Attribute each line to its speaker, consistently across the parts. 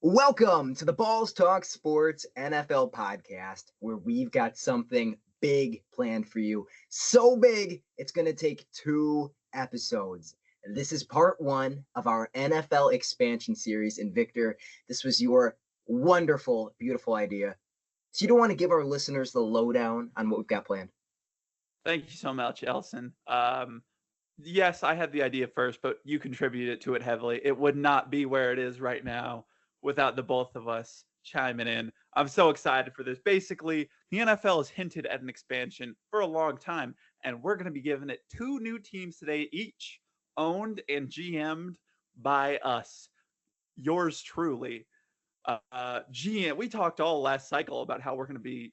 Speaker 1: Welcome to the Balls Talk Sports NFL podcast, where we've got something big planned for you. So big, it's going to take 2 episodes. And this is part 1 of our NFL expansion series. And Victor, this was your wonderful, beautiful idea. So you don't want to give our listeners the lowdown on what we've got planned?
Speaker 2: Thank you so much, Elsen. Yes, I had the idea first, but you contributed to it heavily. It would not be where it is right now without the both of us chiming in. I'm so excited for this. Basically, the NFL has hinted at an expansion for a long time, and we're going to be giving it 2 new teams today, each owned and GM'd by us. Yours truly. GM, we talked all last cycle about how we're going to be,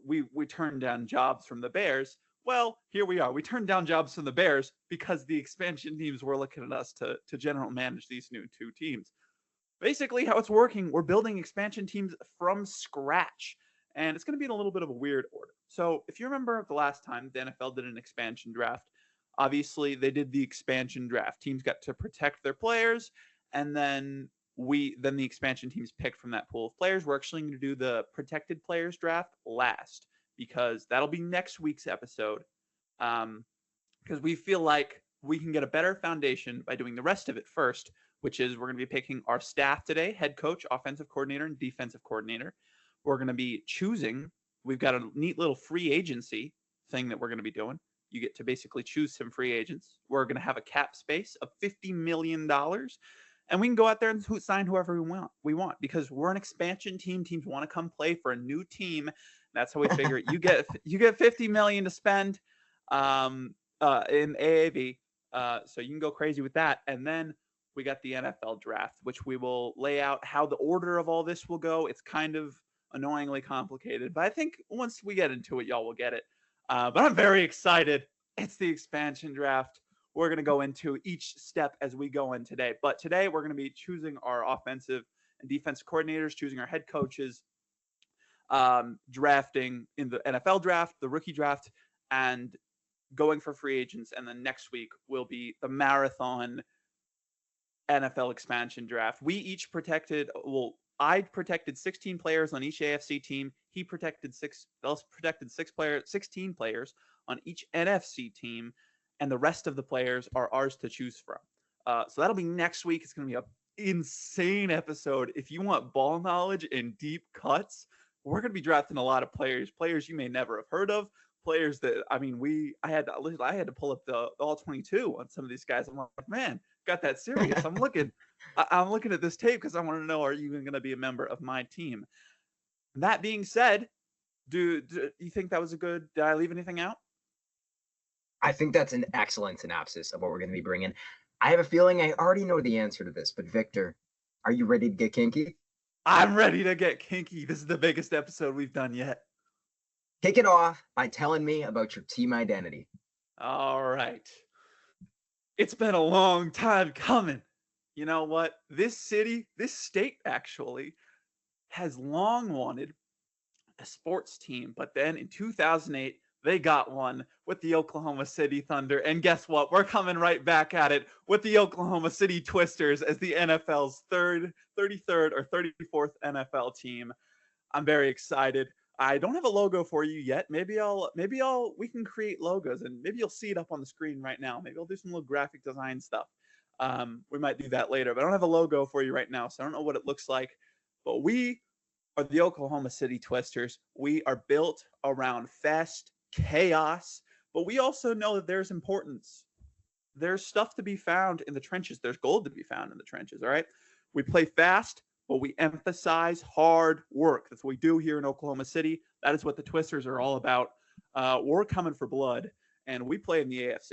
Speaker 2: we turned down jobs from the Bears. Well, here we are. We turned down jobs from the Bears because the expansion teams were looking at us to general manage these new 2 teams. Basically, how it's working, we're building expansion teams from scratch, and it's going to be in a little bit of a weird order. So, if you remember the last time the NFL did an expansion draft, obviously they did the expansion draft. Teams got to protect their players, and then the expansion teams picked from that pool of players. We're actually going to do the protected players draft last because that'll be next week's episode. Because we feel like we can get a better foundation by doing the rest of it first, which is we're going to be picking our staff today: head coach, offensive coordinator, and defensive coordinator. We're going to be choosing. We've got a neat little free agency thing that we're going to be doing. You get to basically choose some free agents. We're going to have a cap space of $50 million. And we can go out there and sign whoever we want because we're an expansion team. Teams want to come play for a new team. That's how we figure it. You get $50 million to spend in AAV. So you can go crazy with that. And then we got the NFL draft, which we will lay out how the order of all this will go. It's kind of annoyingly complicated, but I think once we get into it, y'all will get it. But I'm very excited. It's the expansion draft. We're going to go into each step as we go in today. But today we're going to be choosing our offensive and defensive coordinators, choosing our head coaches, drafting in the NFL draft, the rookie draft, and going for free agents. And then next week will be the marathon NFL expansion draft. We each I protected 16 players on each AFC team. He protected 16 players on each NFC team. And the rest of the players are ours to choose from. So that'll be next week. It's going to be an insane episode. If you want ball knowledge and deep cuts, we're going to be drafting a lot of players you may never have heard of, players that, I had to pull up the all 22 on some of these guys. I'm like, man, got that serious. I'm looking at this tape because I want to know, are you even going to be a member of my team? That being said, do you think that was did I leave anything out?
Speaker 1: I think that's an excellent synopsis of what we're going to be bringing. I have a feeling I already know the answer to this, but Victor, are you ready to get kinky?
Speaker 2: I'm ready to get kinky. This is the biggest episode we've done yet.
Speaker 1: Kick it off by telling me about your team identity.
Speaker 2: All right. It's been a long time coming. You know what? This state actually, has long wanted a sports team, but then in 2008, they got one with the Oklahoma City Thunder. And guess what? We're coming right back at it with the Oklahoma City Twisters as the NFL's 33rd or 34th NFL team. I'm very excited. I don't have a logo for you yet. Maybe we can create logos and maybe you'll see it up on the screen right now. Maybe I'll do some little graphic design stuff. We might do that later, but I don't have a logo for you right now, so I don't know what it looks like. But we are the Oklahoma City Twisters. We are built around fast chaos, but we also know that there's importance. There's stuff to be found in the trenches. There's gold to be found in the trenches, all right? We play fast, but we emphasize hard work. That's what we do here in Oklahoma City. That is what the Twisters are all about. We're coming for blood, and we play in the AFC.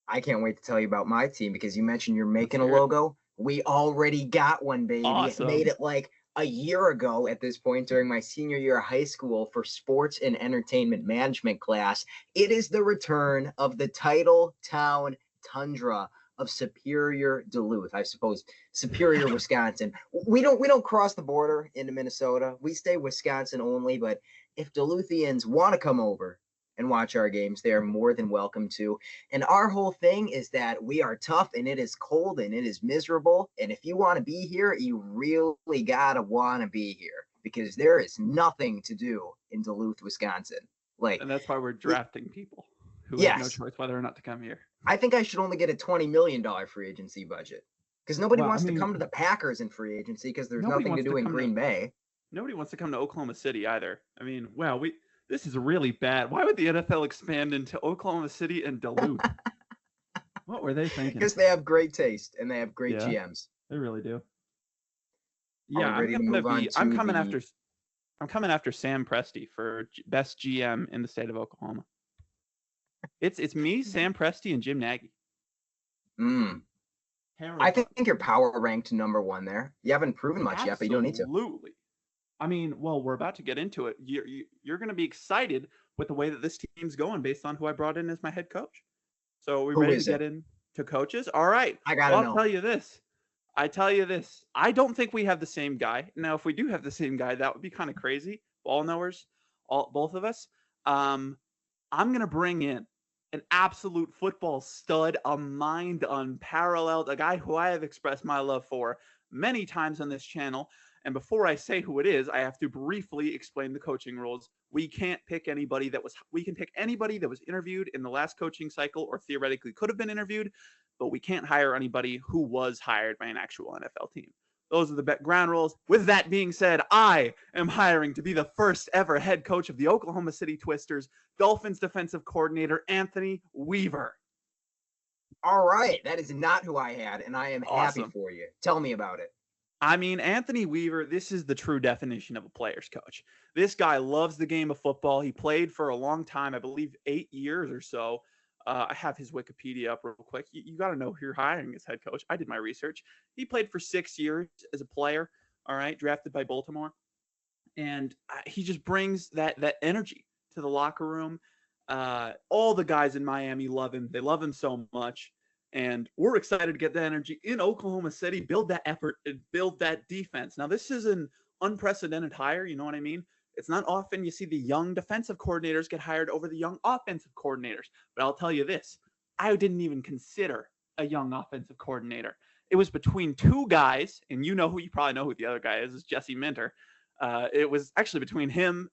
Speaker 1: I can't wait to tell you about my team because you mentioned you're making a logo. We already got one, baby.
Speaker 2: Awesome.
Speaker 1: Made it like a year ago at this point during my senior year of high school for sports and entertainment management class. It is the return of the title town tundra of Superior, Duluth, I suppose, Superior, Wisconsin. We don't cross the border into Minnesota. We stay Wisconsin only, but if Duluthians want to come over and watch our games, they are more than welcome to. And our whole thing is that we are tough and it is cold and it is miserable. And if you want to be here, you really gotta want to be here because there is nothing to do in Duluth, Wisconsin. Like,
Speaker 2: And that's why we're drafting people who have no
Speaker 1: yes,
Speaker 2: choice whether or not to come here.
Speaker 1: I think I should only get a $20 million free agency budget because nobody
Speaker 2: Well,
Speaker 1: wants
Speaker 2: I
Speaker 1: to
Speaker 2: mean,
Speaker 1: come to the Packers in free agency because there's
Speaker 2: nobody
Speaker 1: nothing to
Speaker 2: wants
Speaker 1: do
Speaker 2: to
Speaker 1: in
Speaker 2: come
Speaker 1: Green Bay.
Speaker 2: Nobody wants to come to Oklahoma City either. I mean, wow, this is really bad. Why would the NFL expand into Oklahoma City and Duluth? What were they thinking?
Speaker 1: Because they have great taste and they have great
Speaker 2: Yeah,
Speaker 1: GMs.
Speaker 2: they really do.
Speaker 1: Are
Speaker 2: Yeah,
Speaker 1: we ready to move on to
Speaker 2: I'm coming after Sam Presti for best GM in the state of Oklahoma. It's me, Sam Presti, and Jim Nagy.
Speaker 1: I think you're power ranked number one there. You haven't proven much yet, but you don't need to.
Speaker 2: Absolutely. I mean, well, we're about to get into it. You're going to be excited with the way that this team's going based on who I brought in as my head coach. So are we ready to get into coaches? All right.
Speaker 1: I got to know.
Speaker 2: I'll tell you this. I don't think we have the same guy. Now, if we do have the same guy, that would be kind of crazy. Ball knowers, both of us. I'm going to bring in an absolute football stud, a mind unparalleled, a guy who I have expressed my love for many times on this channel. And before I say who it is, I have to briefly explain the coaching rules. We can pick anybody that was interviewed in the last coaching cycle or theoretically could have been interviewed, but we can't hire anybody who was hired by an actual NFL team. Those are the ground rules. With that being said, I am hiring to be the first ever head coach of the Oklahoma City Twisters, Dolphins defensive coordinator Anthony Weaver.
Speaker 1: All right. That is not who I had, and I am happy for you. Tell me about it.
Speaker 2: I mean, Anthony Weaver, this is the true definition of a player's coach. This guy loves the game of football. He played for a long time, I believe 8 years or so. I have his Wikipedia up real quick. You got to know who you're hiring as head coach. I did my research. He played for 6 years as a player, all right, drafted by Baltimore. And he just brings that energy to the locker room. All the guys in Miami love him. They love him so much. And we're excited to get that energy in Oklahoma City, build that effort, and build that defense. Now, this is an unprecedented hire. You know what I mean? It's not often you see the young defensive coordinators get hired over the young offensive coordinators. But I'll tell you this. I didn't even consider a young offensive coordinator. It was between two guys, and you probably know who the other guy is Jesse Minter. It was actually between him,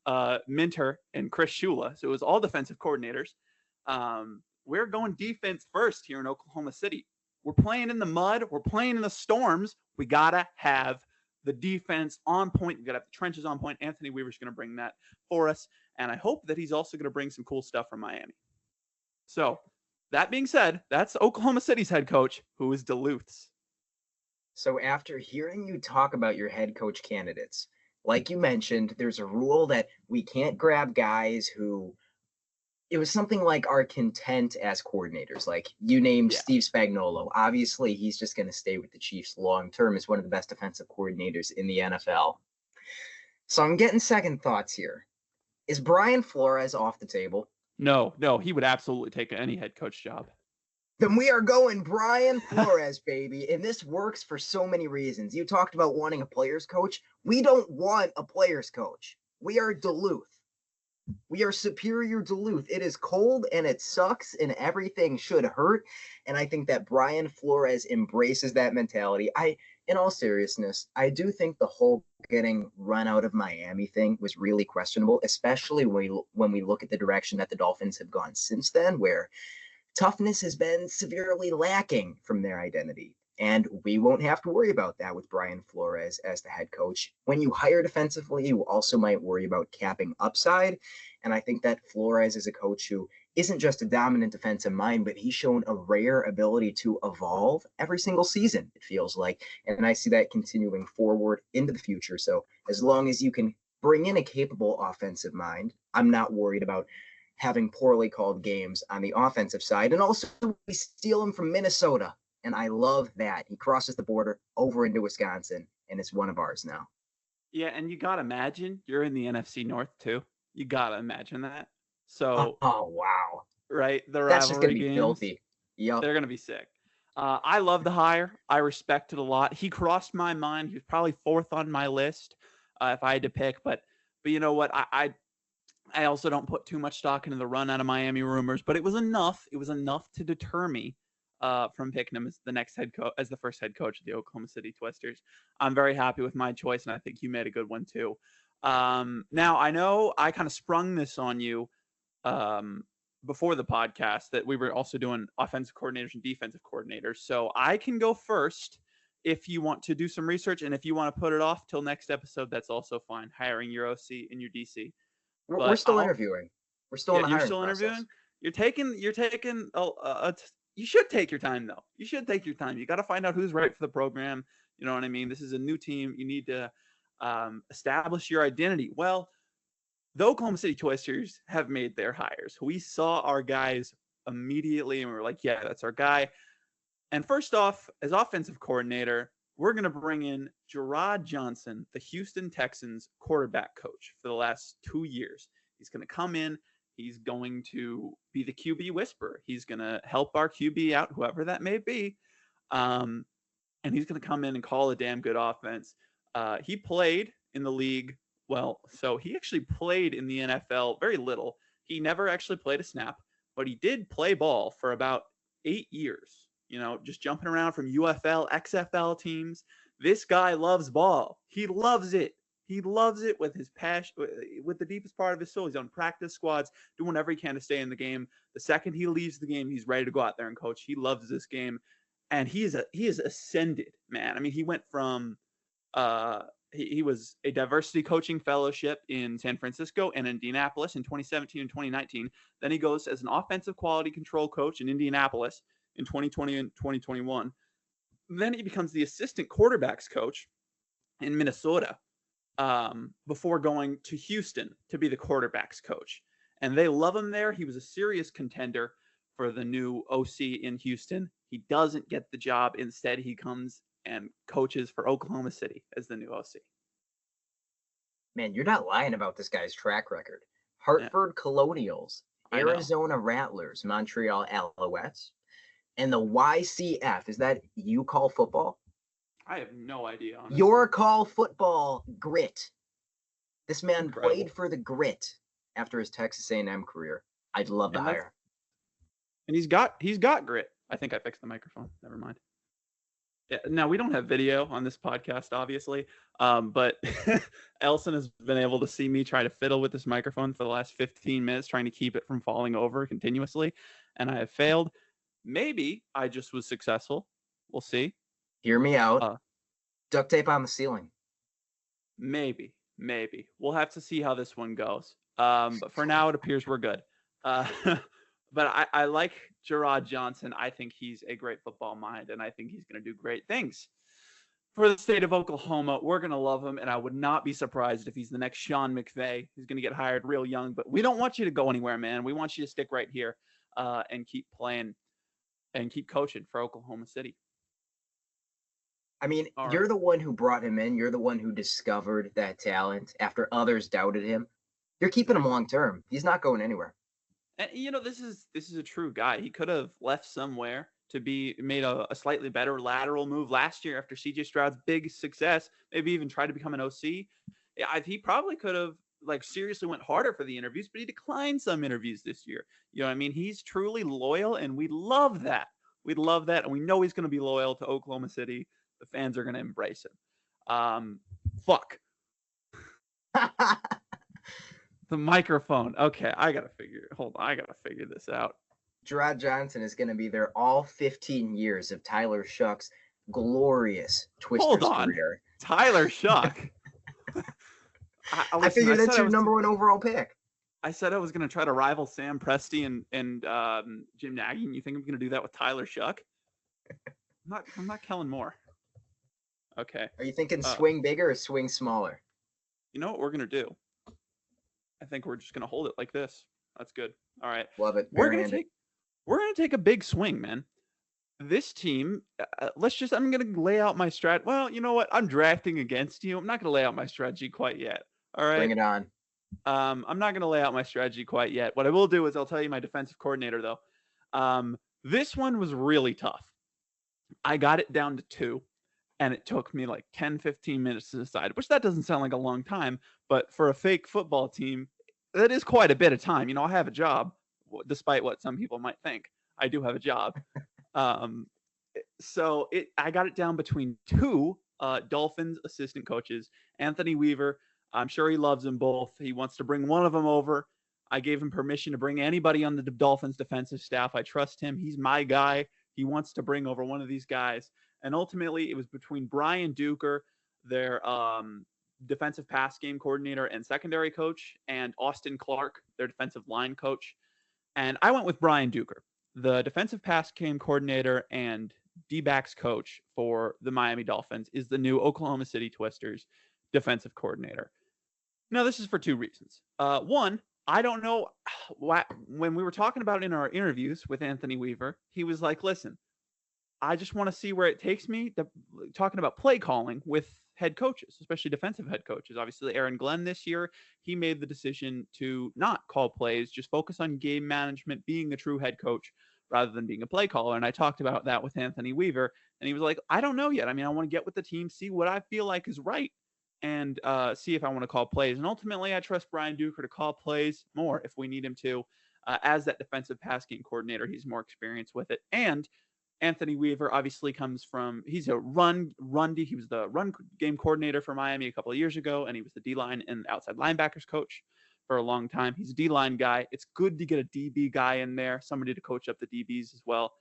Speaker 2: Minter, and Chris Shula. So it was all defensive coordinators. We're going defense first here in Oklahoma City. We're playing in the mud. We're playing in the storms. We got to have the defense on point. We got to have the trenches on point. Anthony Weaver's going to bring that for us. And I hope that he's also going to bring some cool stuff from Miami. So that being said, that's Oklahoma City's head coach, who is Duluth's.
Speaker 1: So after hearing you talk about your head coach candidates, like you mentioned, there's a rule that we can't grab guys who it was something like are content as coordinators. Like you named Steve Spagnuolo. Obviously, he's just going to stay with the Chiefs long term as one of the best defensive coordinators in the NFL. So I'm getting second thoughts here. Is Brian Flores off the table?
Speaker 2: No, he would absolutely take any head coach job.
Speaker 1: Then we are going Brian Flores, baby. And this works for so many reasons. You talked about wanting a player's coach. We don't want a player's coach. We are Duluth. We are superior Duluth. It is cold and it sucks and everything should hurt. And I think that Brian Flores embraces that mentality. In all seriousness, I do think the whole getting run out of Miami thing was really questionable, especially when we look at the direction that the Dolphins have gone since then, where toughness has been severely lacking from their identity. And we won't have to worry about that with Brian Flores as the head coach. When you hire defensively, you also might worry about capping upside. And I think that Flores is a coach who isn't just a dominant defensive mind, but he's shown a rare ability to evolve every single season, it feels like. And I see that continuing forward into the future. So as long as you can bring in a capable offensive mind, I'm not worried about having poorly called games on the offensive side. And also we steal him from Minnesota. And I love that. He crosses the border over into Wisconsin, and it's one of ours now.
Speaker 2: Yeah, and you got to imagine you're in the NFC North, too. You got to imagine that. So,
Speaker 1: oh, wow.
Speaker 2: Right? The rivalry
Speaker 1: That's just going to be
Speaker 2: games,
Speaker 1: filthy. Yep.
Speaker 2: They're going to be sick. I love the hire. I respect it a lot. He crossed my mind. He was probably fourth on my list if I had to pick. But you know what? I also don't put too much stock into the run out of Miami rumors, but it was enough. It was enough to deter me from picking him as the next head coach, as the first head coach of the Oklahoma City Twisters. I'm very happy with my choice, and I think you made a good one too. Now I know I kind of sprung this on you before the podcast that we were also doing offensive coordinators and defensive coordinators, so I can go first if you want to do some research, and if you want to put it off till next episode, that's also fine. Hiring your OC and your DC.
Speaker 1: We're
Speaker 2: But
Speaker 1: still interviewing. We're still in the
Speaker 2: you're
Speaker 1: hiring
Speaker 2: still
Speaker 1: process.
Speaker 2: interviewing. You should take your time though. You should take your time. You got to find out who's right for the program. You know what I mean? This is a new team. You need to establish your identity. Well, the Oklahoma City Twisters have made their hires. We saw our guys immediately, and we were like, "Yeah, that's our guy." And first off, as offensive coordinator, we're going to bring in Gerard Johnson, the Houston Texans quarterback coach for the last 2 years. He's going to come in. He's going to be the QB whisperer. He's going to help our QB out, whoever that may be. And he's going to come in and call a damn good offense. He played in the league. Well, so he actually played in the NFL very little. He never actually played a snap, but he did play ball for about 8 years. You know, just jumping around from UFL, XFL teams. This guy loves ball. He loves it. He loves it with his passion, with the deepest part of his soul. He's on practice squads, doing whatever he can to stay in the game. The second he leaves the game, he's ready to go out there and coach. He loves this game, and he is ascended, man. I mean, he went from he was a diversity coaching fellowship in San Francisco and Indianapolis in 2017 and 2019. Then he goes as an offensive quality control coach in Indianapolis in 2020 and 2021. Then he becomes the assistant quarterbacks coach in Minnesota before going to Houston to be the quarterbacks coach. And they love him there. He was a serious contender for the new OC in Houston. He doesn't get the job. Instead, he comes and coaches for Oklahoma City as the new OC.
Speaker 1: Man, you're not lying about this guy's track record. Hartford Colonials, Arizona Rattlers, Montreal Alouettes, and the YCF. Is that you call football?
Speaker 2: I have no idea. Honestly.
Speaker 1: Your call football Grit. This man played for the Grit after his Texas A&M career. I'd love to hire.
Speaker 2: And he's got grit. I think I fixed the microphone. Never mind. Yeah, now we don't have video on this podcast, obviously, but Elsen has been able to see me try to fiddle with this microphone for the last 15 minutes, trying to keep it from falling over continuously, and I have failed. Maybe I just was successful. We'll see.
Speaker 1: Hear me out. Duct tape on the ceiling.
Speaker 2: Maybe. We'll have to see how this one goes. But for now, it appears we're good. But I like Gerard Johnson. I think he's a great football mind, and I think he's going to do great things for the state of Oklahoma. We're going to love him, and I would not be surprised if he's the next Sean McVay. He's going to get hired real young, but we don't want you to go anywhere, man. We want you to stick right here and keep playing and keep coaching for Oklahoma City.
Speaker 1: I mean, you're the one who brought him in. You're the one who discovered that talent after others doubted him. You're keeping him long term. He's not going anywhere.
Speaker 2: And you know, this is a true guy. He could have left somewhere to be made a slightly better lateral move last year after CJ Stroud's big success. Maybe even tried to become an OC. Yeah, he probably could have seriously went harder for the interviews, but he declined some interviews this year. You know what I mean? He's truly loyal, and we love that. We love that, and we know he's going to be loyal to Oklahoma City. The fans are going to embrace him. Fuck. The microphone. Okay, I gotta figure this out.
Speaker 1: Gerard Johnson is going to be there all 15 years of Tyler Shuck's glorious Twisters career.
Speaker 2: Tyler Shuck.
Speaker 1: I figured that's your number one overall pick.
Speaker 2: I said I was going to try to rival Sam Presti and Jim Nagy, and you think I'm going to do that with Tyler Shuck? I'm not Kellen Moore. Okay.
Speaker 1: Are you thinking swing bigger or swing smaller?
Speaker 2: You know what we're going to do? I think we're just going to hold it like this. That's good. All right.
Speaker 1: Love it.
Speaker 2: We're going to take a big swing, man. This team, I'm going to lay out my strat. Well, you know what? I'm drafting against you. I'm not going to lay out my strategy quite yet. All right.
Speaker 1: Bring it on.
Speaker 2: I'm not going to lay out my strategy quite yet. What I will do is I'll tell you my defensive coordinator, though. This one was really tough. I got it down to 2. And it took me 10, 15 minutes to decide, which that doesn't sound like a long time. But for a fake football team, that is quite a bit of time. I have a job, despite what some people might think. I do have a job. Um, so I got it down between two Dolphins assistant coaches, Anthony Weaver. I'm sure he loves them both. He wants to bring one of them over. I gave him permission to bring anybody on the Dolphins defensive staff. I trust him. He's my guy. He wants to bring over one of these guys. And ultimately, it was between Brian Duker, their defensive pass game coordinator and secondary coach, and Austin Clark, their defensive line coach. And I went with Brian Duker, the defensive pass game coordinator and D-backs coach for the Miami Dolphins, is the new Oklahoma City Twisters defensive coordinator. Now, this is for two reasons. One, I don't know when we were talking about it in our interviews with Anthony Weaver, he was like, listen, I just want to see where it takes me. Talking about play calling with head coaches, especially defensive head coaches. Obviously, Aaron Glenn this year, he made the decision to not call plays, just focus on game management, being a true head coach rather than being a play caller. And I talked about that with Anthony Weaver, and he was like, I don't know yet. I mean, I want to get with the team, see what I feel like is right, and see if I want to call plays. And ultimately, I trust Brian Duker to call plays more if we need him to. As that defensive pass game coordinator, he's more experienced with it. And Anthony Weaver obviously comes from, he's a he was the run game coordinator for Miami a couple of years ago, and he was the D-line and outside linebackers coach for a long time. He's a D-line guy. It's good to get a DB guy in there, somebody to coach up the DBs as well.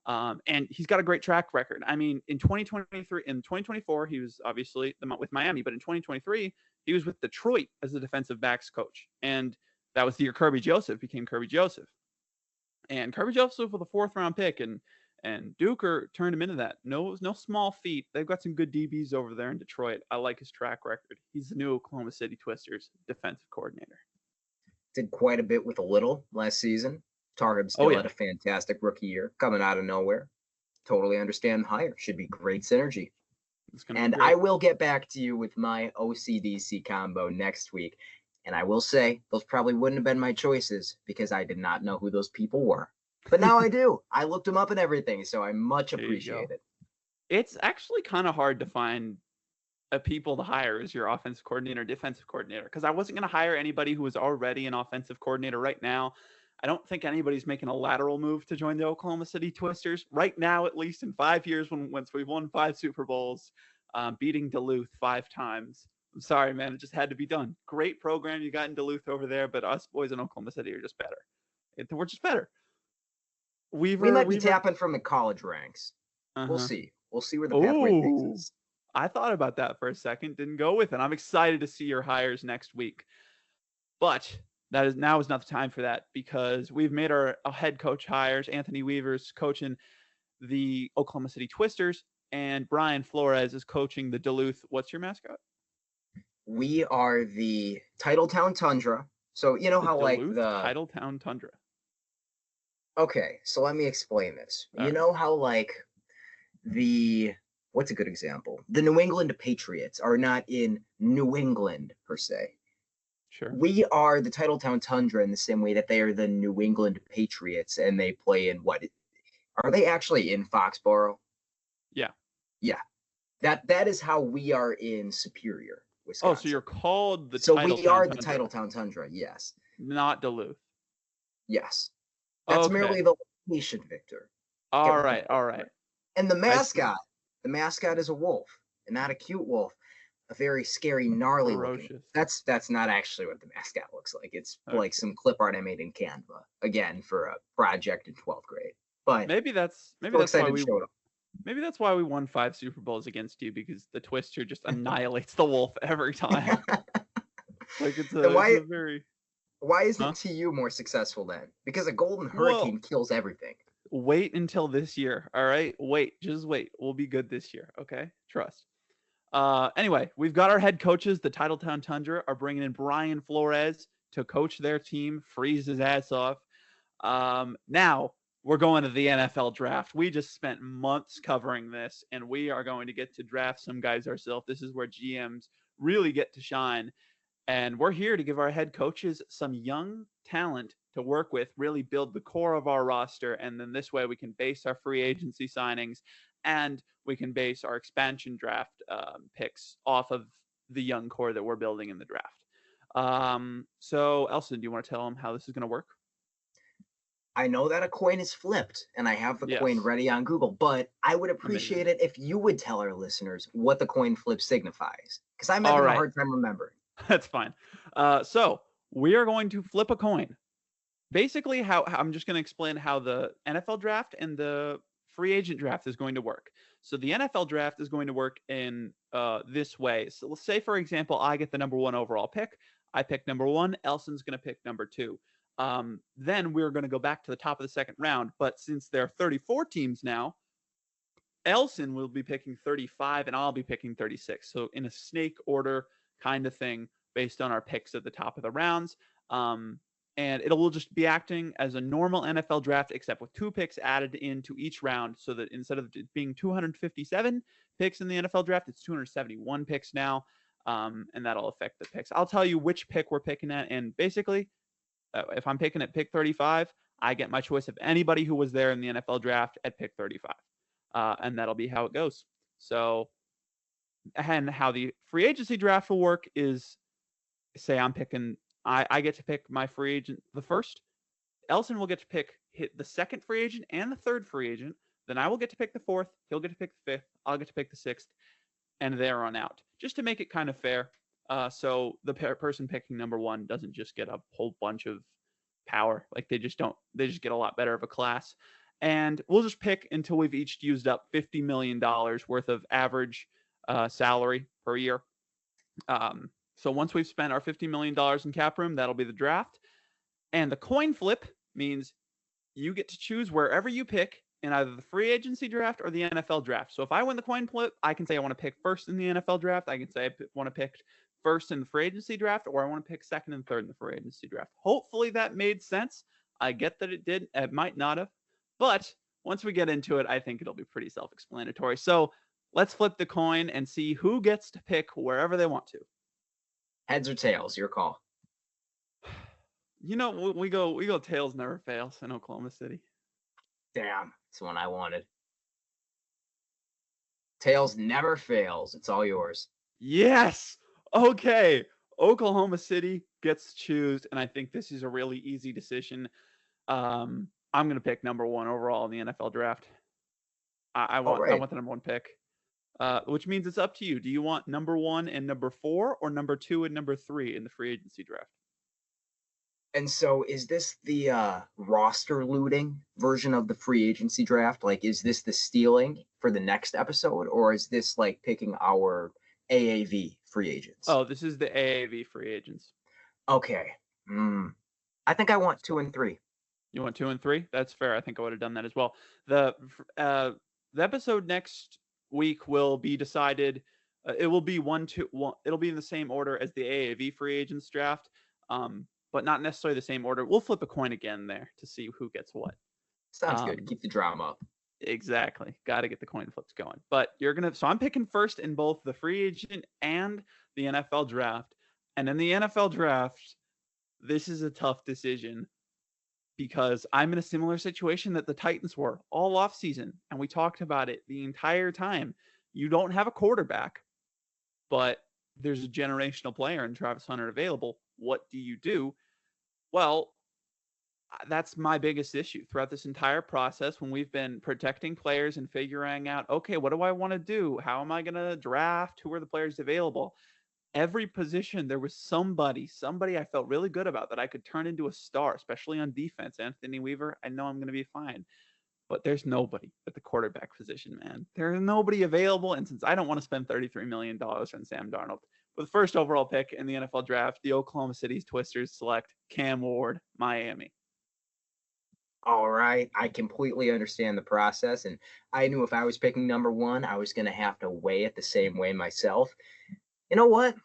Speaker 2: And he's got a great track record. I mean, in 2024, he was obviously with Miami, but in 2023, he was with Detroit as the defensive backs coach. And that was the year Kirby Joseph became Kirby Joseph. And Kirby Joseph was a 4th-round pick, and Duker turned him into that. No small feat. They've got some good DBs over there in Detroit. I like his track record. He's the new Oklahoma City Twisters defensive coordinator.
Speaker 1: Did quite a bit with a little last season. Targum still had a fantastic rookie year, coming out of nowhere. Totally understand the hire. Should be great synergy. And I will get back to you with my OCDC combo next week. And I will say, those probably wouldn't have been my choices because I did not know who those people were. But now I do. I looked them up and everything, so I much appreciate it.
Speaker 2: It's actually kind of hard to find people to hire as your offensive coordinator, defensive coordinator, because I wasn't going to hire anybody who was already an offensive coordinator right now. I don't think anybody's making a lateral move to join the Oklahoma City Twisters right now, at least in 5 years, once we've won 5 Super Bowls, beating Duluth 5 times. I'm sorry, man. It just had to be done. Great program you got in Duluth over there, but us boys in Oklahoma City are just better. We're just better.
Speaker 1: We might be tapping from the college ranks. Uh-huh. We'll see. We'll see where the pathway takes us.
Speaker 2: I thought about that for a second. Didn't go with it. I'm excited to see your hires next week. But now is not the time for that because we've made our head coach hires. Anthony Weaver's coaching the Oklahoma City Twisters, and Brian Flores is coaching the Duluth. What's your mascot?
Speaker 1: We are the Titletown Tundra. So you know how
Speaker 2: Duluth, like the Titletown Tundra.
Speaker 1: Okay, so let me explain this. You know how like what's a good example? The New England Patriots are not in New England per se.
Speaker 2: Sure.
Speaker 1: We are the Titletown Tundra in the same way that they are the New England Patriots, and they play in what? Are they actually in Foxborough?
Speaker 2: Yeah.
Speaker 1: Yeah. That is how we are in Superior, Wisconsin.
Speaker 2: Oh, so you're called the
Speaker 1: So we are the Titletown Tundra, yes.
Speaker 2: Not Duluth.
Speaker 1: Yes. That's merely the location, Victor.
Speaker 2: All right.
Speaker 1: And the mascot is a wolf, and not a cute wolf. A very scary, gnarly looking. That's not actually what the mascot looks like. It's like some clip art I made in Canva, again, for a project in 12th grade. But
Speaker 2: maybe that's why we won 5 Super Bowls against you, because the Twister just annihilates the wolf every time. Like it's a very...
Speaker 1: Why isn't TU more successful then? Because a golden hurricane kills everything.
Speaker 2: Wait until this year, all right? Just wait. We'll be good this year, okay? Trust. Anyway, we've got our head coaches. The Titletown Tundra are bringing in Brian Flores to coach their team, freeze his ass off. Now, we're going to the NFL draft. We just spent months covering this, and we are going to get to draft some guys ourselves. This is where GMs really get to shine. And we're here to give our head coaches some young talent to work with, really build the core of our roster. And then this way we can base our free agency signings and we can base our expansion draft picks off of the young core that we're building in the draft. So Elson, do you want to tell them how this is going to work?
Speaker 1: I know that a coin is flipped, and I have the coin
Speaker 2: Yes.
Speaker 1: ready on Google, but I would
Speaker 2: Amazing.
Speaker 1: appreciate it if you would tell our listeners what the coin flip signifies, because I'm
Speaker 2: All
Speaker 1: having a
Speaker 2: right.
Speaker 1: hard time remembering.
Speaker 2: That's fine. So we are going to flip a coin. Basically, how I'm just going to explain how the NFL draft and the free agent draft is going to work. So the NFL draft is going to work in this way. So let's say, for example, I get the number 1 overall pick. I pick number 1. Elson's going to pick number 2. Then we're going to go back to the top of the second round. But since there are 34 teams now, Elsen will be picking 35 and I'll be picking 36. So in a snake order kind of thing based on our picks at the top of the rounds. And it will just be acting as a normal NFL draft, except with 2 picks added into each round, so that instead of it being 257 picks in the NFL draft, it's 271 picks now, and that'll affect the picks. I'll tell you which pick we're picking at, and basically, if I'm picking at pick 35, I get my choice of anybody who was there in the NFL draft at pick 35, and that'll be how it goes. So, and how the free agency draft will work is, say I'm picking, I get to pick my free agent the first. Elson will get to hit the second free agent and the third free agent. Then I will get to pick the fourth. He'll get to pick the fifth. I'll get to pick the sixth, and there on out. Just to make it kind of fair, so the person picking number 1 doesn't just get a whole bunch of power. Like they just don't. They just get a lot better of a class. And we'll just pick until we've each used up $50 million worth of average salary per year. So once we've spent our $50 million in cap room, that'll be the draft. And the coin flip means you get to choose wherever you pick in either the free agency draft or the NFL draft. So if I win the coin flip, I can say I want to pick first in the NFL draft. I can say I want to pick first in the free agency draft, or I want to pick second and third in the free agency draft. Hopefully that made sense. I get that it did. It might not have. But once we get into it, I think it'll be pretty self-explanatory. So let's flip the coin and see who gets to pick wherever they want to.
Speaker 1: Heads or tails, your call.
Speaker 2: You know, we go tails never fails in Oklahoma City.
Speaker 1: Damn, it's the one I wanted. Tails never fails. It's all yours.
Speaker 2: Yes. Okay. Oklahoma City gets to choose, and I think this is a really easy decision. I'm gonna pick number 1 overall in the NFL draft. I want the number 1 pick. Which means it's up to you. Do you want number 1 and number 4, or number 2 and number 3 in the free agency draft?
Speaker 1: And so is this the roster looting version of the free agency draft? Like, is this the stealing for the next episode, or is this like picking our AAV free agents?
Speaker 2: Oh, this is the AAV free agents.
Speaker 1: Okay. I think I want 2 and 3.
Speaker 2: You want 2 and 3? That's fair. I think I would have done that as well. The episode next week will be decided. It will be 1, 2, 1. It'll be in the same order as the AAV free agents draft. But not necessarily the same order. We'll flip a coin again there to see who gets what.
Speaker 1: Sounds good. Keep the drama up.
Speaker 2: Exactly. Got to get the coin flips going. But so I'm picking first in both the free agent and the NFL draft. And in the NFL draft, this is a tough decision because I'm in a similar situation that the Titans were all offseason. And we talked about it the entire time. You don't have a quarterback, but there's a generational player in Travis Hunter available. What do you do? Well, that's my biggest issue throughout this entire process when we've been protecting players and figuring out, okay, what do I want to do? How am I going to draft? Who are the players available? Every position, there was somebody I felt really good about that I could turn into a star, especially on defense. Anthony Weaver, I know I'm going to be fine. But there's nobody at the quarterback position, man. There's nobody available. And since I don't want to spend $33 million on Sam Darnold, with the first overall pick in the NFL draft, the Oklahoma City Twisters select Cam Ward, Miami.
Speaker 1: All right. I completely understand the process. And I knew if I was picking number 1, I was going to have to weigh it the same way myself. You know what?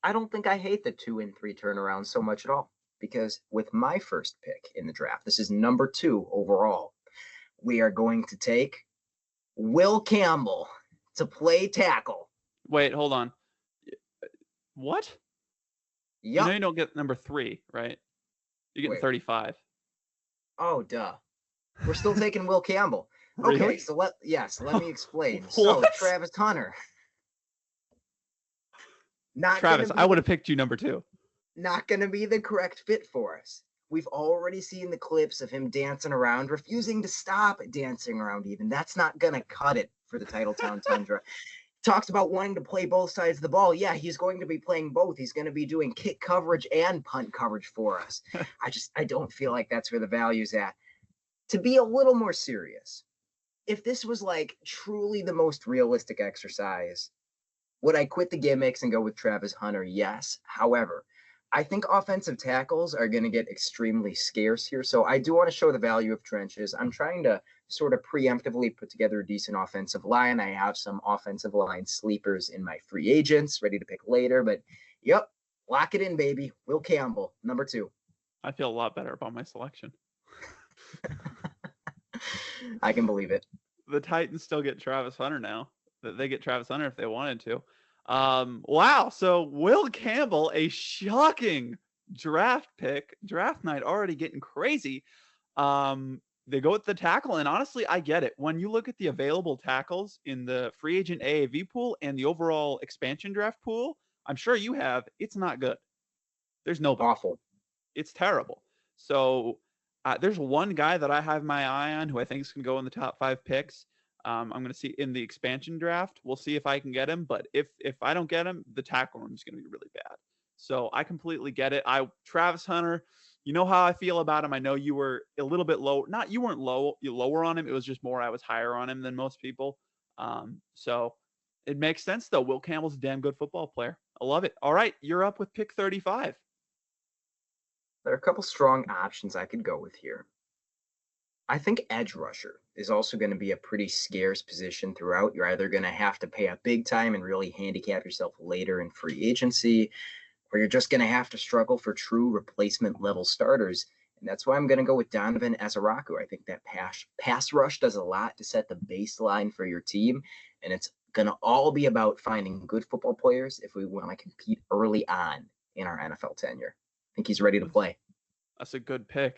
Speaker 1: I don't think I hate the 2 and 3 turnaround so much at all. Because with my first pick in the draft, this is number 2 overall, we are going to take Will Campbell to play tackle.
Speaker 2: Wait, hold on. What?
Speaker 1: Yep.
Speaker 2: You know you don't get number 3, right? You're getting 35.
Speaker 1: Oh, duh. We're still taking Will Campbell.
Speaker 2: Really?
Speaker 1: Okay, so let me explain. So Travis Hunter.
Speaker 2: Travis, I would have picked you number 2.
Speaker 1: not going to be the correct fit for us. We've already seen the clips of him dancing around, refusing to stop dancing around even. That's not going to cut it for the Titletown Tundra. Talks about wanting to play both sides of the ball. Yeah, he's going to be playing both. He's going to be doing kick coverage and punt coverage for us. I don't feel like that's where the value's at. To be a little more serious, if this was like truly the most realistic exercise, would I quit the gimmicks and go with Travis Hunter? Yes. However, I think offensive tackles are going to get extremely scarce here. So I do want to show the value of trenches. I'm trying to sort of preemptively put together a decent offensive line. I have some offensive line sleepers in my free agents ready to pick later. But yep, lock it in, baby. Will Campbell, number 2.
Speaker 2: I feel a lot better about my selection.
Speaker 1: I can believe it.
Speaker 2: The Titans still get Travis Hunter now. They get Travis Hunter if they wanted to. Wow. So Will Campbell, a shocking draft pick. Draft night already getting crazy. They go with the tackle, and honestly, I get it. When you look at the available tackles in the free agent AAV pool and the overall expansion draft pool, I'm sure you have, it's not good. There's nobody.
Speaker 1: Awful.
Speaker 2: It's terrible. So there's one guy that I have my eye on who I think is going to go in the top 5 picks. I'm going to see in the expansion draft. We'll see if I can get him. But if I don't get him, the tackle room is going to be really bad. So I completely get it. Travis Hunter, you know how I feel about him. I know you were a little bit low. Not you weren't low. You lower on him. It was just more I was higher on him than most people. So it makes sense though. Will Campbell's a damn good football player. I love it. All right, you're up with pick 35.
Speaker 1: There are a couple strong options I could go with here. I think edge rusher is also going to be a pretty scarce position throughout. You're either going to have to pay up big time and really handicap yourself later in free agency, or you're just going to have to struggle for true replacement level starters. And that's why I'm going to go with Donovan Ezaraku. I think that pass rush does a lot to set the baseline for your team. And it's going to all be about finding good football players if we want to compete early on in our NFL tenure. I think he's ready to play.
Speaker 2: That's a good pick.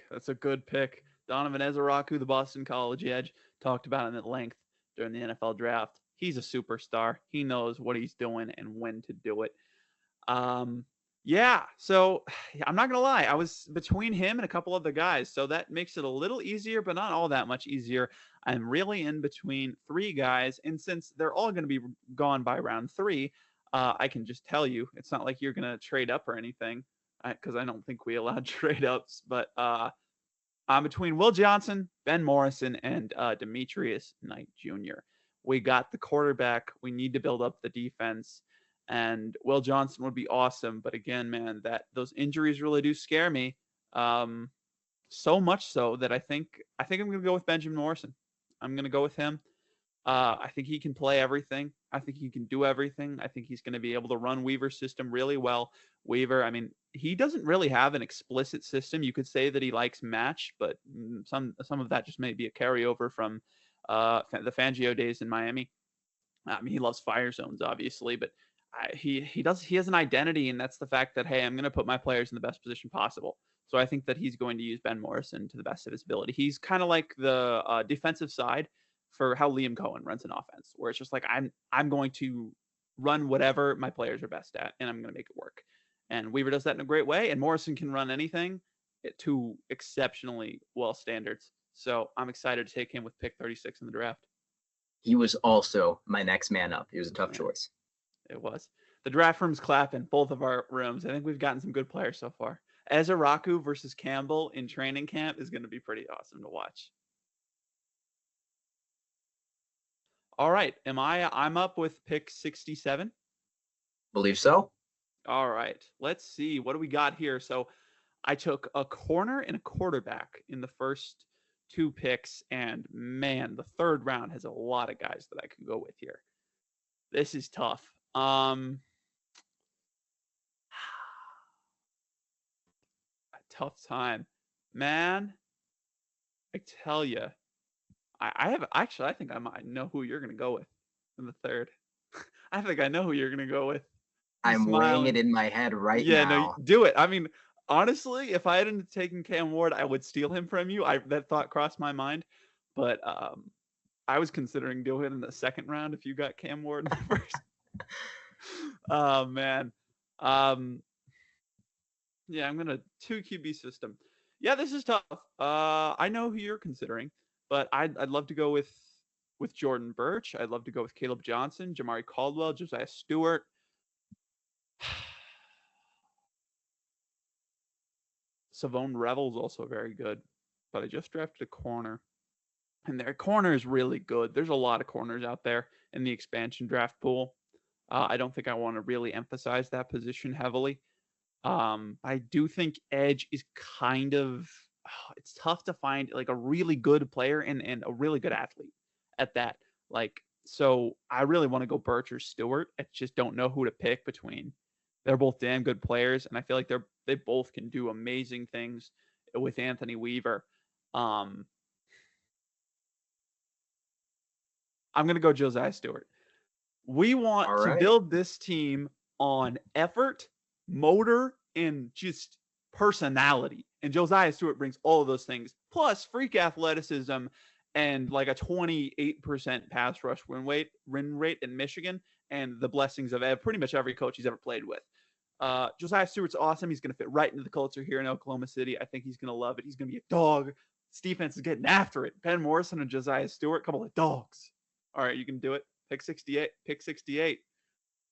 Speaker 2: Donovan Ezaraku, the Boston College edge, talked about him at length during the NFL draft. He's a superstar. He knows what he's doing and when to do it. Yeah, so I'm not going to lie. I was between him and a couple other guys, so that makes it a little easier, but not all that much easier. I'm really in between 3 guys, and since they're all going to be gone by round 3, I can just tell you, it's not like you're going to trade up or anything, because I don't think we allowed trade ups, but I'm between Will Johnson, Ben Morrison, and Demetrius Knight Jr. We got the quarterback. We need to build up the defense, and Will Johnson would be awesome. But again, man, those injuries really do scare me. So much so that I think I'm going to go with Benjamin Morrison. I'm going to go with him. I think he can play everything. I think he can do everything. I think he's going to be able to run Weaver's system really well. Weaver, I mean, he doesn't really have an explicit system. You could say that he likes match, but some of that just may be a carryover from the Fangio days in Miami. I mean, he loves fire zones, obviously, but he has an identity, and that's the fact that, hey, I'm going to put my players in the best position possible. So I think that he's going to use Ben Morrison to the best of his ability. He's kind of like the defensive side for how Liam Cohen runs an offense, where it's just like I'm going to run whatever my players are best at, and I'm going to make it work. And Weaver does that in a great way, and Morrison can run anything to exceptionally well standards. So I'm excited to take him with pick 36 in the draft.
Speaker 1: He was also my next man up. He was a tough choice.
Speaker 2: It was. The draft room's clapping, both of our rooms. I think we've gotten some good players so far. Ezaraku versus Campbell in training camp is going to be pretty awesome to watch. All right. I'm up with pick 67.
Speaker 1: Believe so.
Speaker 2: All right. Let's see. What do we got here? So I took a corner and a quarterback in the first 2 picks. And man, the 3rd round has a lot of guys that I can go with here. This is tough. A tough time. Man, I tell you. I think I might know who you're going to go with in the 3rd. I think I know who you're going to go with.
Speaker 1: I'm weighing it in my head right now.
Speaker 2: Yeah, no, do it. I mean, honestly, if I hadn't taken Cam Ward, I would steal him from you. That thought crossed my mind, but I was considering doing it in the 2nd round if you got Cam Ward in the 1st. Oh man, Yeah, I'm gonna 2 QB system. Yeah, this is tough. I know who you're considering, but I'd love to go with Jordan Birch. I'd love to go with Caleb Johnson, Jamari Caldwell, Josiah Stewart. Savone Revel's also very good, but I just drafted a corner, and their corner is really good. There's a lot of corners out there in the expansion draft pool. I don't think I want to really emphasize that position heavily. I do think edge is kind of it's tough to find like a really good player and a really good athlete at that. Like, so I really want to go Birch or Stewart. I just don't know who to pick between. They're both damn good players, and I feel like they both can do amazing things with Anthony Weaver. Um, I'm gonna go Josiah Stewart. We want
Speaker 1: All
Speaker 2: to
Speaker 1: right.
Speaker 2: build this team on effort, motor, and just personality. And Josiah Stewart brings all of those things, plus freak athleticism and like a 28% pass rush win rate in Michigan, and the blessings of pretty much every coach he's ever played with. Josiah Stewart's awesome. He's going to fit right into the culture here in Oklahoma City. I think he's going to love it. He's going to be a dog. This defense is getting after it. Ben Morrison and Josiah Stewart, couple of dogs. All right, you can do it. Pick 68. Pick 68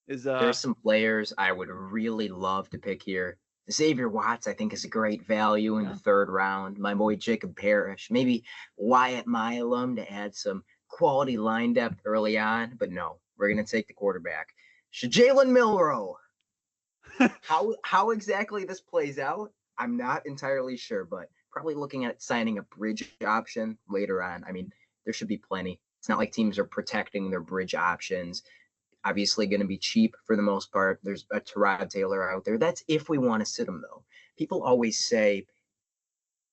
Speaker 2: is
Speaker 1: There's some players I would really love to pick here. Xavier Watts, I think, is a great value in the
Speaker 2: yeah.
Speaker 1: third round. My boy Jacob Parrish, maybe Wyatt Milam to add some quality line depth early on. But no, we're going to take the quarterback. Jalen Milrow. How exactly this plays out, I'm not entirely sure, but probably looking at signing a bridge option later on. I mean, there should be plenty. It's not like teams are protecting their bridge options. Obviously going to be cheap for the most part. There's a Tyrod Taylor out there. That's if we want to sit him though. People always say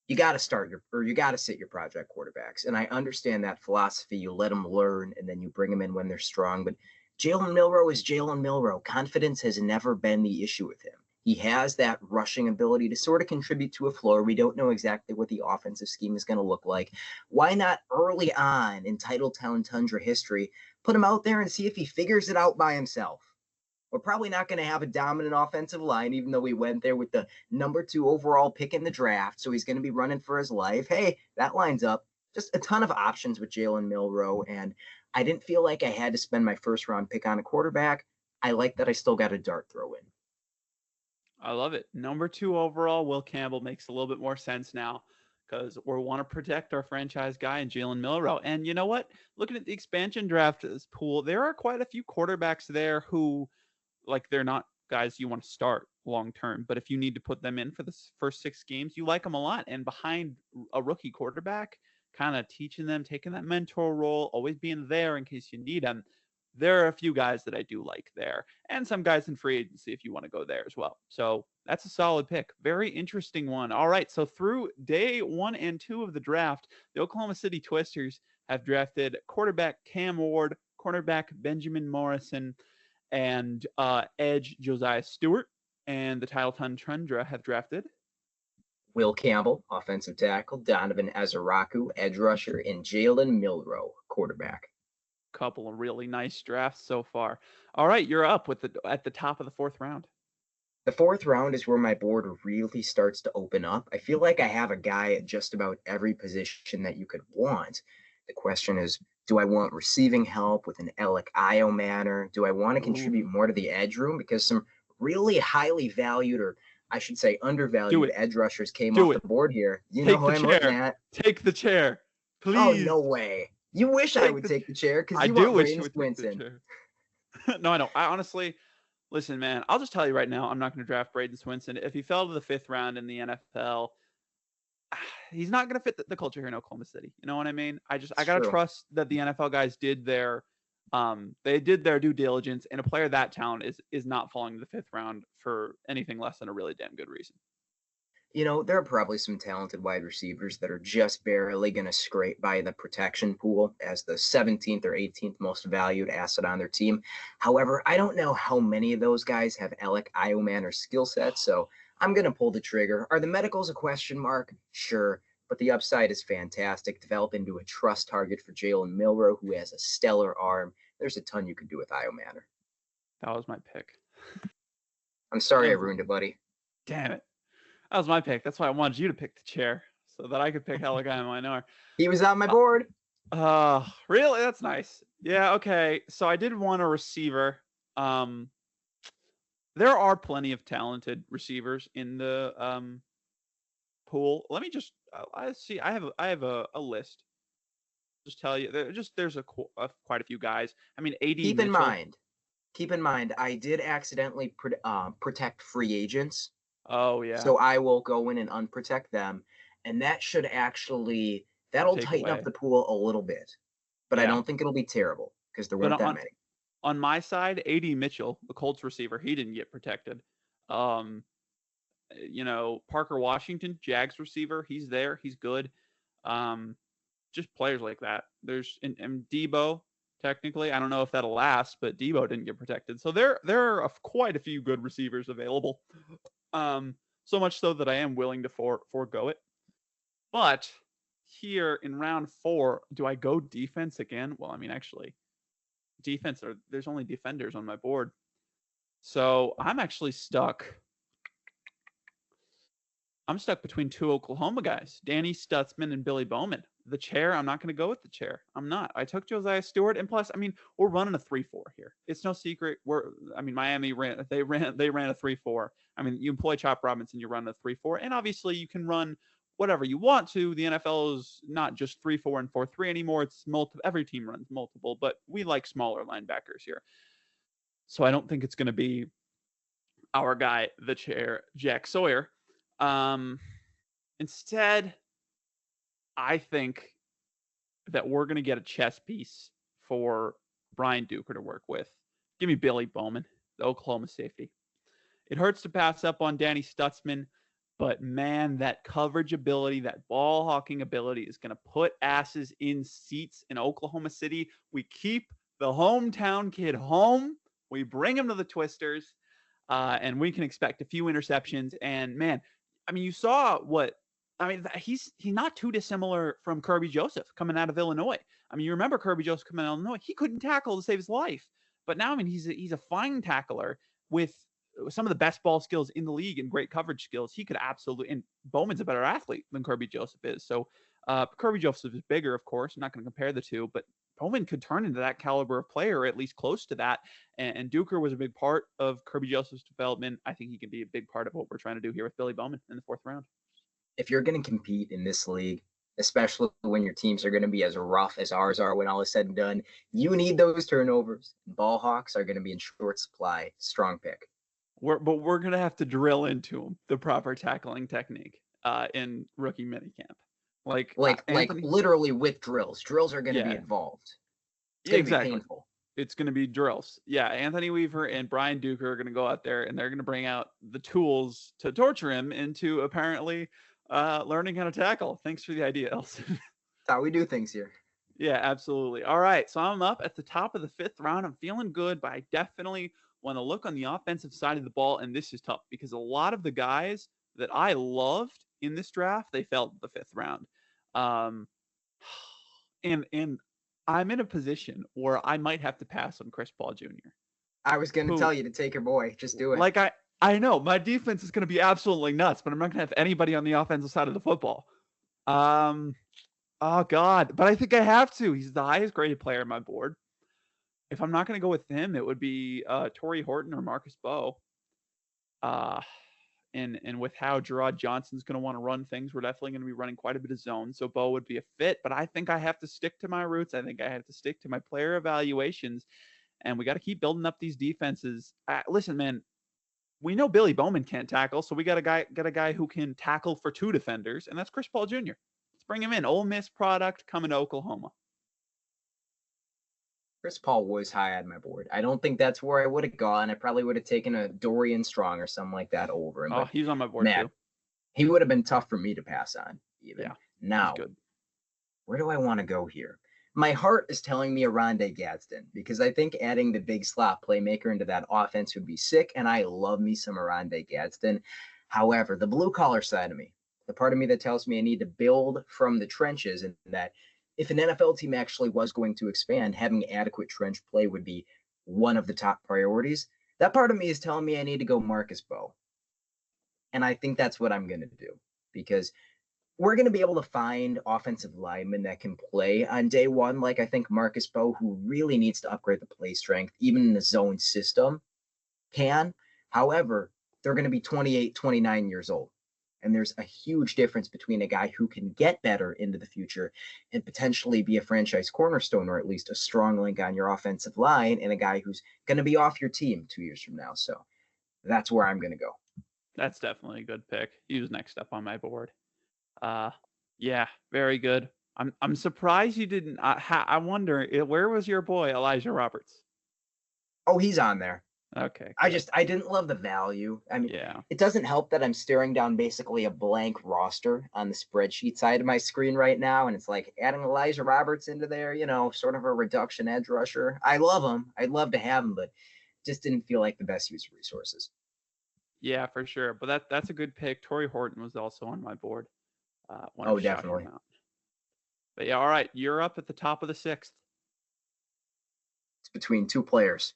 Speaker 1: you got to you got to sit your project quarterbacks, and I understand that philosophy. You let them learn, and then you bring them in when they're strong. But Jalen Milrow is Jalen Milrow. Confidence has never been the issue with him. He has that rushing ability to sort of contribute to a floor. We don't know exactly what the offensive scheme is going to look like. Why not early on in Titletown Tundra history put him out there and see if he figures it out by himself? We're probably not going to have a dominant offensive line, even though we went there with the number 2 overall pick in the draft. So he's going to be running for his life. Hey, that lines up. Just a ton of options with Jalen Milrow. And I didn't feel like I had to spend my first round pick on a quarterback. I like that I still got a dart throw in.
Speaker 2: I love it. Number 2 overall, Will Campbell makes a little bit more sense now because we want to protect our franchise guy and Jalen Milrow. And you know what? Looking at the expansion draft pool, there are quite a few quarterbacks there who, like, they're not guys you want to start long term. But if you need to put them in for the first 6 games, you like them a lot. And behind a rookie quarterback, kind of teaching them, taking that mentor role, always being there in case you need them. There are a few guys that I do like there, and some guys in free agency if you want to go there as well. So that's a solid pick. Very interesting one. All right. So through day 1 and 2 of the draft, the Oklahoma City Twisters have drafted quarterback Cam Ward, cornerback Benjamin Morrison, and edge Josiah Stewart. And the Tileton Tundra have drafted
Speaker 1: Will Campbell, offensive tackle, Donovan Ezaraku, edge rusher, and Jalen Milrow, quarterback.
Speaker 2: a couple of really nice drafts so far. All right, you're up with at the top of the 4th round.
Speaker 1: The 4th round is where my board really starts to open up. I feel like I have a guy at just about every position that you could want. The question is, do I want receiving help with an Alec Io manner? Do I want to
Speaker 2: Ooh.
Speaker 1: contribute more to the edge room? Because some really highly valued, or I should say undervalued edge rushers came off the board here. You know who I'm looking at.
Speaker 2: Take the chair, please.
Speaker 1: Oh, no way. You wish I would take the chair because you want Braden Swinson.
Speaker 2: No, I don't. I honestly, listen, man, I'll just tell you right now, I'm not going to draft Braden Swinson. If he fell to the 5th round in the NFL, he's not going to fit the culture here in Oklahoma City. You know what I mean? I got to trust that the NFL guys did their due diligence, and a player that talent is not falling to the 5th round for anything less than a really damn good reason.
Speaker 1: You know, there are probably some talented wide receivers that are just barely going to scrape by the protection pool as the 17th or 18th most valued asset on their team. However, I don't know how many of those guys have Alec Ioman or skill sets, so I'm going to pull the trigger. Are the medicals a question mark? Sure, but the upside is fantastic. Develop into a trust target for Jalen Milrow, who has a stellar arm. There's a ton you can do with Ioman.
Speaker 2: That was my pick.
Speaker 1: I'm sorry I ruined it, buddy.
Speaker 2: Damn it. That was my pick. That's why I wanted you to pick the chair so that I could pick hella guy minor.
Speaker 1: He was on my board.
Speaker 2: Really? That's nice. Yeah, okay. So I did want a receiver. There are plenty of talented receivers in the pool. Let me just I see I have a list. Just tell you there's quite a few guys. I mean, AD
Speaker 1: Keep in
Speaker 2: Mitchell.
Speaker 1: mind, I did accidentally protect free agents.
Speaker 2: Oh yeah.
Speaker 1: So I will go in and unprotect them. And that should that'll
Speaker 2: Take
Speaker 1: tighten
Speaker 2: away.
Speaker 1: up the pool a little bit. But I
Speaker 2: Yeah.
Speaker 1: don't think it'll be terrible because there
Speaker 2: But
Speaker 1: weren't that many.
Speaker 2: on my side, AD Mitchell, the Colts receiver, he didn't get protected. Um, Parker Washington, Jags receiver, he's there, he's good. Um, just players like that. There's and Debo, technically, I don't know if that'll last, but Debo didn't get protected. So there are quite a few good receivers available. So much so that I am willing to forego it. But here in round 4, do I go defense again? Well, I mean, actually, there's only defenders on my board. So I'm actually stuck. I'm stuck between 2 Oklahoma guys, Danny Stutzman and Billy Bowman. The chair, I'm not going to go with the chair. I'm not. I took Josiah Stewart, and plus, I mean, we're running a 3-4 here. It's no secret. Miami ran a 3-4. I mean, you employ Chop Robinson, you run a 3-4, and obviously you can run whatever you want to. The NFL is not just 3-4 and 4-3 anymore. It's multiple. Every team runs multiple, but we like smaller linebackers here. So I don't think it's going to be our guy, the chair, Jack Sawyer. Instead, I think that we're going to get a chess piece for Brian Duker to work with. Give me Billy Bowman, the Oklahoma safety. It hurts to pass up on Danny Stutzman, but man, that coverage ability, that ball hawking ability is going to put asses in seats in Oklahoma City. We keep the hometown kid home. We bring him to the Twisters, and we can expect a few interceptions. And man, I mean, you saw he's not too dissimilar from Kirby Joseph coming out of Illinois. I mean, you remember Kirby Joseph coming out of Illinois. He couldn't tackle to save his life. But now, I mean, he's a fine tackler with some of the best ball skills in the league and great coverage skills. He could absolutely, and Bowman's a better athlete than Kirby Joseph is. So Kirby Joseph is bigger, of course. I'm not going to compare the two, but Bowman could turn into that caliber of player, or at least close to that. And Duker was a big part of Kirby Joseph's development. I think he can be a big part of what we're trying to do here with Billy Bowman in the 4th round.
Speaker 1: If you're going to compete in this league, especially when your teams are going to be as rough as ours are when all is said and done, you need those turnovers. Ball hawks are going to be in short supply. Strong pick.
Speaker 2: But we're going to have to drill into him the proper tackling technique in rookie minicamp. Like
Speaker 1: literally with drills. Drills are going to be involved. It's going to be painful.
Speaker 2: It's going to be drills. Yeah, Anthony Weaver and Brian Duker are going to go out there, and they're going to bring out the tools to torture him into apparently learning how to tackle. Thanks for the idea, Elsen.
Speaker 1: That's how we do things here.
Speaker 2: Yeah, absolutely. All right, so I'm up at the top of the 5th round. I'm feeling good, but I definitely want to look on the offensive side of the ball, and this is tough because a lot of the guys that I loved in this draft, they fell the 5th round. And I'm in a position where I might have to pass on Chris Paul Jr.
Speaker 1: I was going to tell you to take your boy. Just do it.
Speaker 2: Like I know my defense is going to be absolutely nuts, but I'm not going to have anybody on the offensive side of the football. Oh God, but I think I have to. He's the highest graded player on my board. If I'm not going to go with him, it would be Torrey Horton or Marcus Bowe. And with how Gerard Johnson's going to want to run things, we're definitely going to be running quite a bit of zone. So Bowe would be a fit, but I think I have to stick to my roots. I think I have to stick to my player evaluations, and we got to keep building up these defenses. Listen, man, we know Billy Bowman can't tackle, so we got a guy who can tackle for 2 defenders, and that's Chris Paul Jr. Let's bring him in. Ole Miss product coming to Oklahoma.
Speaker 1: Chris Paul was high on my board. I don't think that's where I would have gone. I probably would have taken a Dorian Strong or something like that over him.
Speaker 2: Oh, he's on my board too.
Speaker 1: He would have been tough for me to pass on even.
Speaker 2: Yeah,
Speaker 1: now, where do I want to go here? My heart is telling me Oronde Gadsden because I think adding the big slot playmaker into that offense would be sick, and I love me some Oronde Gadsden. However, the blue-collar side of me, the part of me that tells me I need to build from the trenches, and that if an NFL team actually was going to expand, having adequate trench play would be one of the top priorities. That part of me is telling me I need to go Marcus Bowe. And I think that's what I'm going to do because we're going to be able to find offensive linemen that can play on day one. Like I think Marcus Bowe, who really needs to upgrade the play strength, even in the zone system, can. However, they're going to be 28, 29 years old. And there's a huge difference between a guy who can get better into the future and potentially be a franchise cornerstone or at least a strong link on your offensive line and a guy who's going to be off your team 2 years from now. So that's where I'm going to go.
Speaker 2: That's definitely a good pick. He was next up on my board. Yeah, very good. I'm surprised you didn't. I wonder where was your boy Elijah Roberts?
Speaker 1: Oh, he's on there.
Speaker 2: Okay,
Speaker 1: good. I didn't love the value. I mean,
Speaker 2: yeah,
Speaker 1: it doesn't help that I'm staring down basically a blank roster on the spreadsheet side of my screen right now, and it's like adding Elijah Roberts into there, sort of a reduction edge rusher. I love him. I'd love to have him, but just didn't feel like the best use of resources.
Speaker 2: Yeah, for sure. But that's a good pick. Torrey Horton was also on my board.
Speaker 1: Oh, definitely.
Speaker 2: But yeah, all right. You're up at the top of the 6th.
Speaker 1: It's between two players.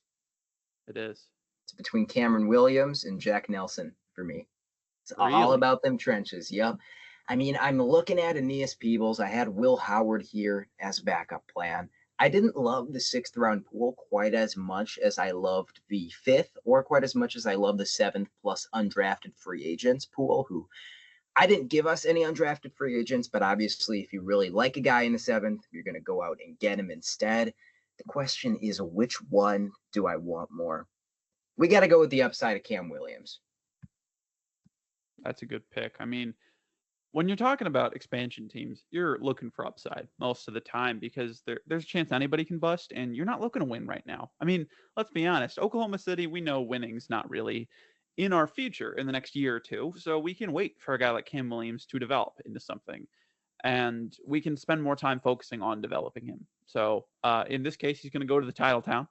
Speaker 2: It is.
Speaker 1: It's between Cameron Williams and Jack Nelson for me. It's all about them trenches. Yep. I mean, I'm looking at Aeneas Peebles. I had Will Howard here as backup plan. I didn't love the 6th round pool quite as much as I loved the 5th, or quite as much as I love the 7th plus undrafted free agents pool, who I didn't give us any undrafted free agents, but obviously, if you really like a guy in the 7th, you're going to go out and get him instead. The question is, which one do I want more? We got to go with the upside of Cam Williams.
Speaker 2: That's a good pick. I mean, when you're talking about expansion teams, you're looking for upside most of the time because there's a chance anybody can bust, and you're not looking to win right now. I mean, let's be honest. Oklahoma City, we know winning's not really in our future in the next year or two, so we can wait for a guy like Cam Williams to develop into something, and we can spend more time focusing on developing him. So in this case, he's going to go to the title town,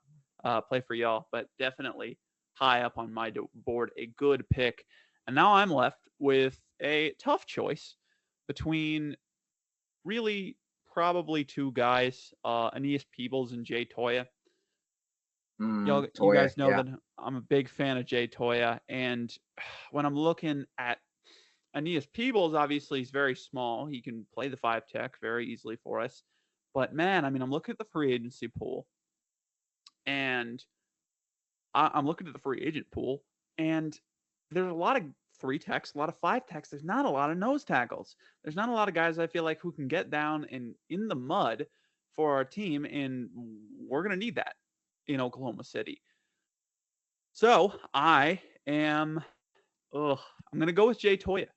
Speaker 2: play for y'all, but definitely high up on my board, a good pick. And now I'm left with a tough choice between really probably two guys, Aeneas Peebles and Jay Toya. You guys know that I'm a big fan of Jay Toya. And when I'm looking at Aeneas Peebles, obviously he's very small. He can play the 5 tech very easily for us. But man, I mean, I'm looking at the free agency pool. And I'm looking at the free agent pool. And there's a lot of 3 techs, a lot of 5 techs. There's not a lot of nose tackles. There's not a lot of guys I feel like who can get down and in the mud for our team, and we're gonna need that in Oklahoma City. So I'm gonna go with Jay Toya.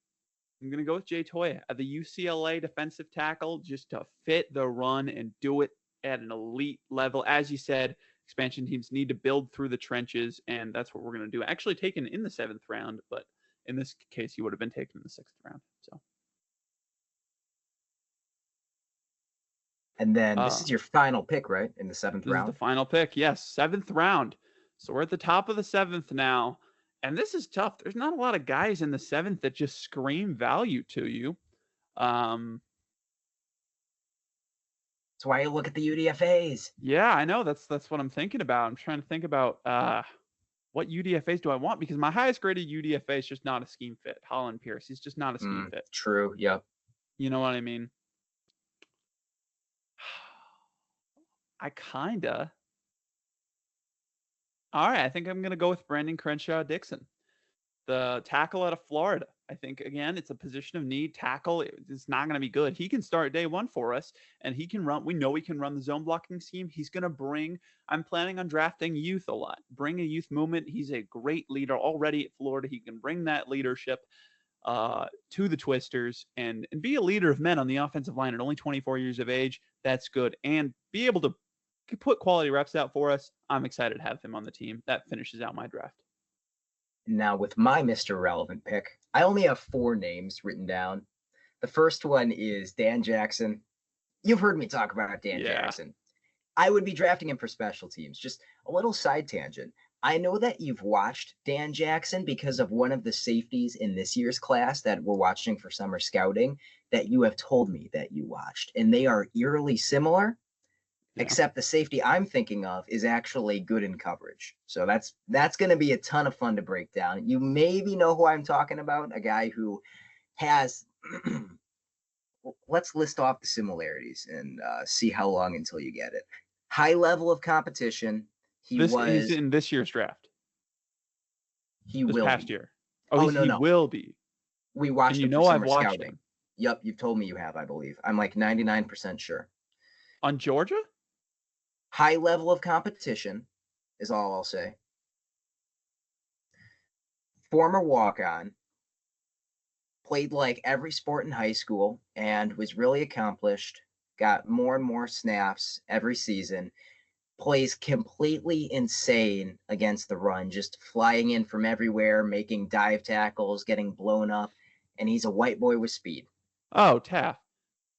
Speaker 2: I'm gonna go with Jay Toya at the UCLA defensive tackle, just to fit the run and do it at an elite level. As you said, expansion teams need to build through the trenches, and that's what we're gonna do. Actually taken in the 7th round, but in this case, he would have been taken in the 6th round. So,
Speaker 1: and then this is your final pick, right? In the 7th round.
Speaker 2: This is the final pick. Yes, 7th round. So we're at the top of the 7th now, and this is tough. There's not a lot of guys in the 7th that just scream value to you. That's
Speaker 1: why you look at the UDFA's.
Speaker 2: Yeah, I know. That's what I'm thinking about. I'm trying to think about what UDFAs do I want, because my highest graded UDFA is just not a scheme fit. Holland Pierce, he's just not a scheme fit.
Speaker 1: True. Yep.
Speaker 2: You know what I mean? I kinda. All right, I think I'm gonna go with Brandon Crenshaw Dixon, the tackle out of Florida. I think, again, it's a position of need. Tackle is not going to be good. He can start day one for us, and he can run. We know he can run the zone blocking scheme. He's going to bring, I'm planning on drafting youth a lot. Bring a youth movement. He's a great leader already at Florida. He can bring that leadership to the Twisters and be a leader of men on the offensive line at only 24 years of age. That's good. And be able to put quality reps out for us. I'm excited to have him on the team. That finishes out my draft.
Speaker 1: Now, with my Mr. Relevant pick, I only have 4 names written down. The first one is Dan Jackson. You've heard me talk about Dan Jackson. I would be drafting him for special teams. Just a little side tangent. I know that you've watched Dan Jackson because of one of the safeties in this year's class that we're watching for summer scouting that you have told me that you watched, and they are eerily similar.
Speaker 2: Yeah.
Speaker 1: Except the safety I'm thinking of is actually good in coverage. So that's going to be a ton of fun to break down. You maybe know who I'm talking about, a guy who has let's list off the similarities and see how long until you get it. High level of competition.
Speaker 2: He's in this year's draft.
Speaker 1: He
Speaker 2: This
Speaker 1: will
Speaker 2: past
Speaker 1: be.
Speaker 2: year. Oh,
Speaker 1: Oh,
Speaker 2: he
Speaker 1: no.
Speaker 2: will be.
Speaker 1: We
Speaker 2: And
Speaker 1: watched
Speaker 2: you
Speaker 1: him for
Speaker 2: know I've
Speaker 1: summer
Speaker 2: watched
Speaker 1: scouting.
Speaker 2: him.
Speaker 1: Yep, you've told me you have, I believe. I'm like 99% sure.
Speaker 2: On Georgia?
Speaker 1: High level of competition is all I'll say. Former walk-on, played like every sport in high school and was really accomplished, got more and more snaps every season, plays completely insane against the run, just flying in from everywhere, making dive tackles, getting blown up, and he's a white boy with speed.
Speaker 2: Oh, Taff.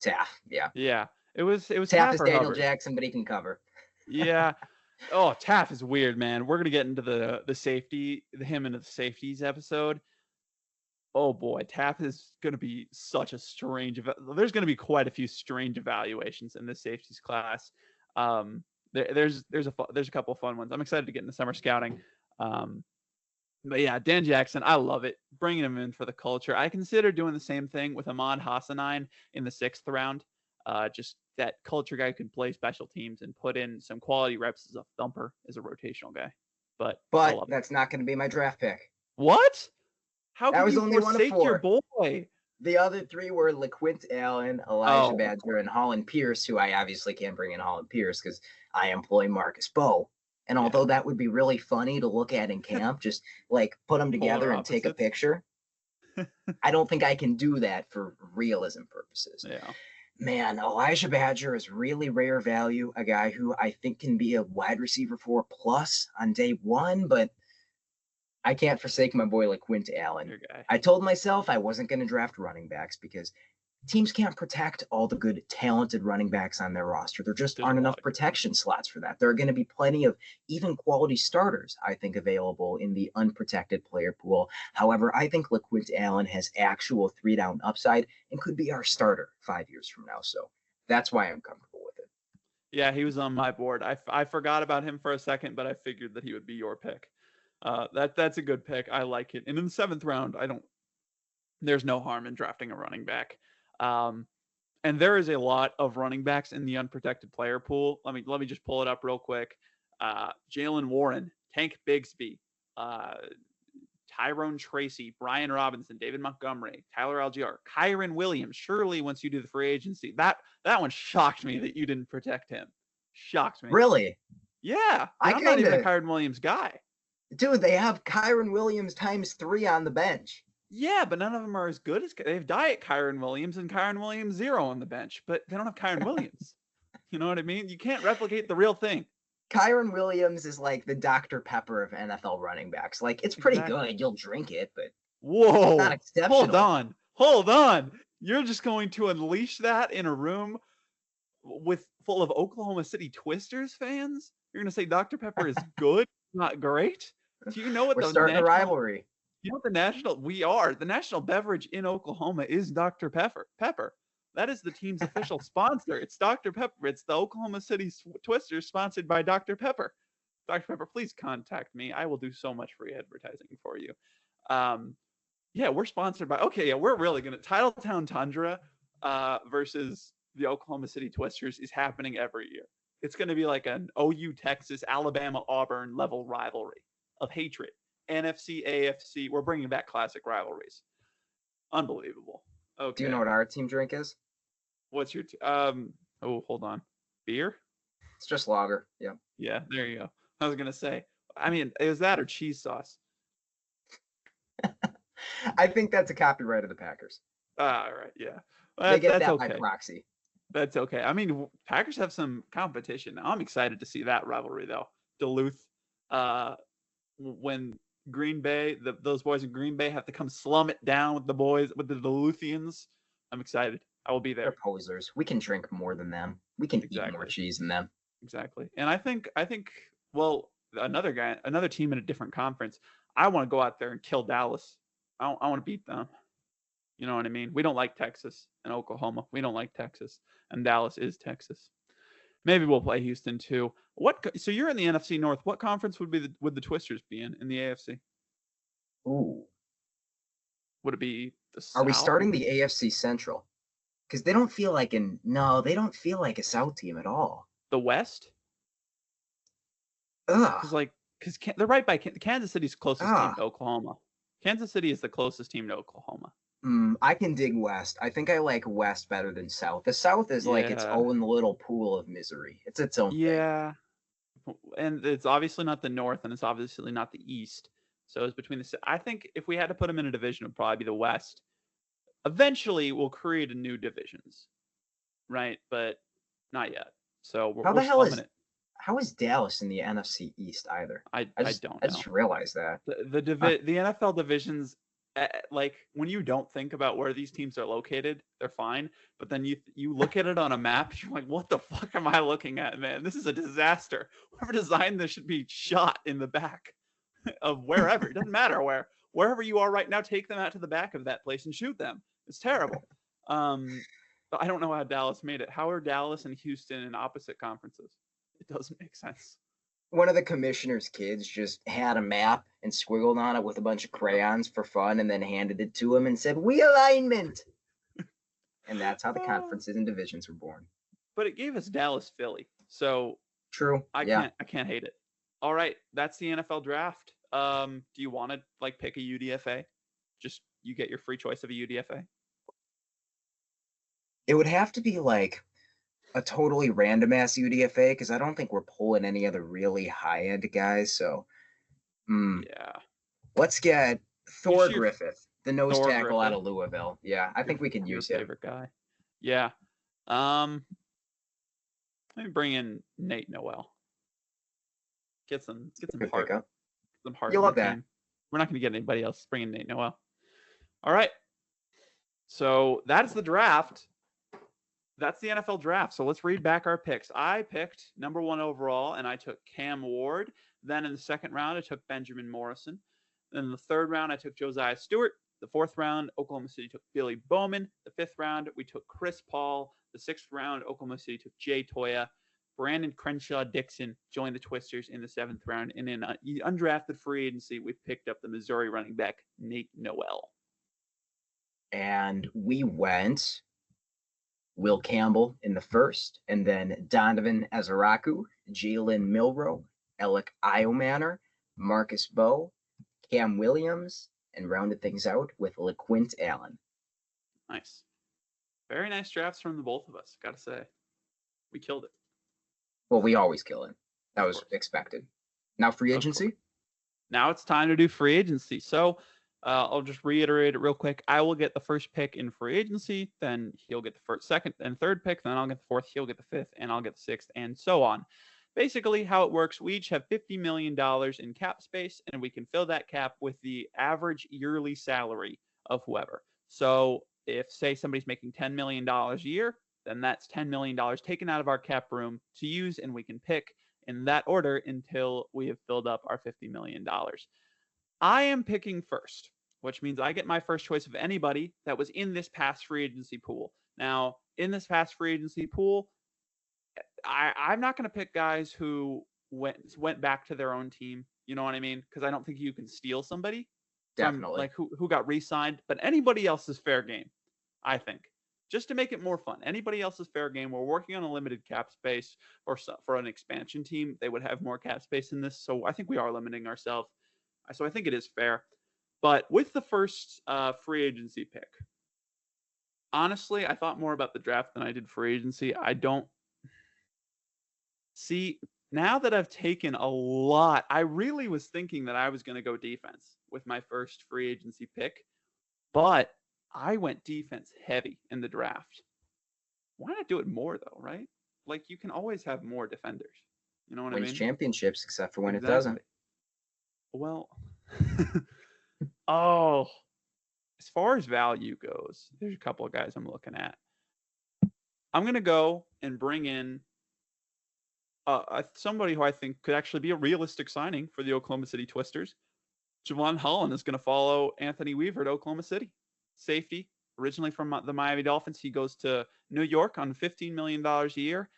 Speaker 1: Taff, yeah.
Speaker 2: Yeah. It was
Speaker 1: Taff
Speaker 2: Taff
Speaker 1: is
Speaker 2: or
Speaker 1: Daniel
Speaker 2: Hubbard.
Speaker 1: Jackson, but he can cover.
Speaker 2: Yeah. Oh, Taff is weird, man. We're gonna get into him into the safeties episode. Oh boy, Taff is gonna be such a strange. There's gonna be quite a few strange evaluations in this safeties class. There's a couple of fun ones. I'm excited to get into summer scouting. But yeah, Dan Jackson, I love it. Bringing him in for the culture. I consider doing the same thing with Ahmad Hassanine in the 6th round. Just that culture guy who can play special teams and put in some quality reps as a thumper, as a rotational guy. But I love it.
Speaker 1: That's not going to be my draft pick.
Speaker 2: What? How
Speaker 1: That
Speaker 2: can
Speaker 1: was
Speaker 2: you
Speaker 1: only one of
Speaker 2: forsake your
Speaker 1: 4.
Speaker 2: boy?
Speaker 1: The other 3 were LaQuint Allen, Elijah Badger, and Holland Pierce, who I obviously can't bring in Holland Pierce because I employ Marcus Bowe. And although that would be really funny to look at in camp, just like put them together and take a picture, I don't think I can do that for realism purposes.
Speaker 2: Yeah.
Speaker 1: Man, Elijah Badger is really rare value, a guy who I think can be a wide receiver 4+ on day 1, but I can't forsake my boy LaQuint Allen.
Speaker 2: Your guy.
Speaker 1: I told myself I wasn't going to draft running backs because teams can't protect all the good, talented running backs on their roster. There just aren't enough protection slots for that. There are going to be plenty of even quality starters, I think, available in the unprotected player pool. However, I think LaQuint Allen has actual 3-down upside and could be our starter 5 years from now. So that's why I'm comfortable with it.
Speaker 2: Yeah, he was on my board. I forgot about him for a second, but I figured that he would be your pick. That's a good pick. I like it. And in the 7th round, there's no harm in drafting a running back. And there is a lot of running backs in the unprotected player pool. Let me just pull it up real quick. Jalen Warren, Tank Bigsby, Tyrone Tracy, Brian Robinson, David Montgomery, Tyler Algier, Kyron Williams. Surely once you do the free agency, that one shocked me that you didn't protect him. Shocked me.
Speaker 1: Really?
Speaker 2: Yeah. I'm not even a Kyron Williams guy.
Speaker 1: Dude, they have Kyron Williams ×3 on the bench.
Speaker 2: Yeah, but none of them are as good as they have Diet Kyron Williams and Kyron Williams 0 on the bench, but they don't have Kyron Williams. You know what I mean? You can't replicate the real thing.
Speaker 1: Kyron Williams is like the Dr. Pepper of NFL running backs. Like, it's pretty good. You'll drink it, but
Speaker 2: whoa,
Speaker 1: not exceptional.
Speaker 2: Hold on. You're just going to unleash that in a room full of Oklahoma City Twisters fans? You're going to say Dr. Pepper is good, not great? Do you know what
Speaker 1: We're starting a rivalry?
Speaker 2: You know what the national beverage in Oklahoma is Dr. Pepper. That is the team's official sponsor. It's Dr. Pepper. It's the Oklahoma City Twisters sponsored by Dr. Pepper. Dr. Pepper, please contact me. I will do so much free advertising for you. Yeah, we're sponsored by, we're really going to, Titletown Tundra versus the Oklahoma City Twisters is happening every year. It's going to be like an OU Texas, Alabama, Auburn level rivalry of hatred. NFC, AFC, we're bringing back classic rivalries. Unbelievable. Okay.
Speaker 1: Do you know what our team drink is?
Speaker 2: What's your hold on. Beer?
Speaker 1: It's just lager. Yeah.
Speaker 2: Yeah, there you go. I was going to say, I mean, is that or cheese sauce?
Speaker 1: I think that's a copyright of the Packers.
Speaker 2: All right, yeah.
Speaker 1: They get that by proxy.
Speaker 2: That's okay. I mean, Packers have some competition now. I'm excited to see that rivalry, though. Duluth, when Green Bay, those boys in Green Bay have to come slum it down with the Duluthians. I'm excited. I will be there.
Speaker 1: They're posers. We can drink more than them. We can eat more cheese than them.
Speaker 2: Exactly. And I think, well, another team in a different conference, I want to go out there and kill Dallas. I want to beat them. You know what I mean? We don't like Texas and Oklahoma. We don't like Texas. And Dallas is Texas. Maybe we'll play Houston too. So you're in the NFC North. What conference would the Twisters be in the AFC?
Speaker 1: Ooh.
Speaker 2: Would it be the
Speaker 1: Are we
Speaker 2: South?
Speaker 1: starting the AFC Central? Because they don't feel like they don't feel like a South team at all.
Speaker 2: The West?
Speaker 1: Ugh.
Speaker 2: Because they're right by Kansas City's closest team
Speaker 1: Ah.
Speaker 2: to Oklahoma. Kansas City is the closest team to Oklahoma.
Speaker 1: I can dig West. I think I like West better than South. The South is like its
Speaker 2: Yeah.
Speaker 1: own little pool of misery. It's its own thing.
Speaker 2: Yeah. And it's obviously not the North, and it's obviously not the East. So it's between the. I think if we had to put them in a division, it would probably be the West. Eventually, we'll create a new divisions, right? But not yet. So
Speaker 1: How
Speaker 2: we're
Speaker 1: the hell
Speaker 2: slumming
Speaker 1: is
Speaker 2: it.
Speaker 1: how is Dallas in the NFC East either?
Speaker 2: I don't know.
Speaker 1: I just realized that.
Speaker 2: The NFL divisions, like when you don't think about where these teams are located, they're fine. But then you look at it on a map, you're like, what the fuck am I looking at, man? This is a disaster. Whoever designed this should be shot in the back of wherever. It doesn't matter wherever you are right now. Take them out to the back of that place and shoot them. It's terrible. But I don't know how Dallas made it. How are Dallas and Houston in opposite conferences? It doesn't make sense.
Speaker 1: One of the commissioner's kids just had a map and squiggled on it with a bunch of crayons for fun and then handed it to him and said, realignment. And that's how the conferences and divisions were born.
Speaker 2: But it gave us Dallas, Philly. So
Speaker 1: true.
Speaker 2: I can't hate it. All right, that's the NFL draft. Do you want to pick a UDFA? Just you get your free choice of a UDFA.
Speaker 1: It would have to be like a totally random ass UDFA because I don't think we're pulling any other really high end guys. So,
Speaker 2: yeah,
Speaker 1: let's get Thor Griffith, the nose tackle out of Louisville. Yeah, I think we could use him.
Speaker 2: Favorite guy. Yeah. Let me bring in Nate Noel. Get some heart.
Speaker 1: Pickup.
Speaker 2: Some heart.
Speaker 1: You love that.
Speaker 2: Team. We're not going to get anybody else. Bring in Nate Noel. All right. So that's the draft. That's the NFL draft. So let's read back our picks. I picked number 1 overall, and I took Cam Ward. Then in the second round, I took Benjamin Morrison. Then in the third round, I took Josiah Stewart. The fourth round, Oklahoma City took Billy Bowman. The fifth round, we took Chris Paul. The sixth round, Oklahoma City took Jay Toya. Brandon Crenshaw Dixon joined the Twisters in the seventh round. And in undrafted free agency, we picked up the Missouri running back, Nate Noel.
Speaker 1: And we went Will Campbell in the first, and then Donovan Azaraku, Jalen Milroe, Alec Iomanner, Marcus Bowe, Cam Williams, and rounded things out with LaQuint Allen.
Speaker 2: Nice. Very nice drafts from the both of us, gotta say. We killed it.
Speaker 1: Well, we always kill it. That was expected. Now free agency?
Speaker 2: Now it's time to do free agency. So I'll just reiterate it real quick. I will get the first pick in free agency, then he'll get the first, second, and third pick, then I'll get the fourth, he'll get the fifth, and I'll get the sixth, and so on. Basically, how it works, we each have $50 million in cap space, and we can fill that cap with the average yearly salary of whoever. So if, say, somebody's making $10 million a year, then that's $10 million taken out of our cap room to use, and we can pick in that order until we have filled up our $50 million. I am picking first, which means I get my first choice of anybody that was in this past free agency pool. Now, in this past free agency pool, I'm not going to pick guys who went back to their own team. You know what I mean? Because I don't think you can steal somebody.
Speaker 1: Definitely.
Speaker 2: Who got re-signed. But anybody else is fair game, I think. Just to make it more fun. Anybody else is fair game. We're working on a limited cap space, or for an expansion team, they would have more cap space in this. So I think we are limiting ourselves. So I think it is fair. But with the first free agency pick, honestly, I thought more about the draft than I did free agency. I don't see, now that I've taken a lot, I really was thinking that I was going to go defense with my first free agency pick, but I went defense heavy in the draft. Why not do it more though, right? Like you can always have more defenders. You know what I mean?
Speaker 1: Wins championships, except for when it doesn't.
Speaker 2: Well, as far as value goes, there's a couple of guys I'm looking at. I'm going to go and bring in somebody who I think could actually be a realistic signing for the Oklahoma City Twisters. Javon Holland is going to follow Anthony Weaver to Oklahoma City. Safety, originally from the Miami Dolphins. He goes to New York on $15 million a year.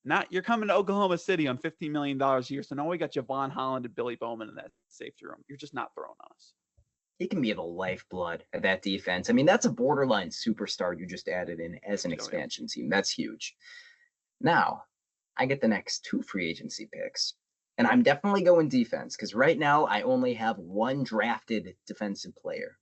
Speaker 2: Not you're coming to Oklahoma City on $15 million a year, so now we got Javon Holland and Billy Bowman in that safety room. You're just not throwing on us.
Speaker 1: He can be the lifeblood of that defense. I mean, that's a borderline superstar you just added in as an expansion team. That's huge. Now, I get the next 2 free agency picks. And I'm definitely going defense because right now I only have 1 drafted defensive player.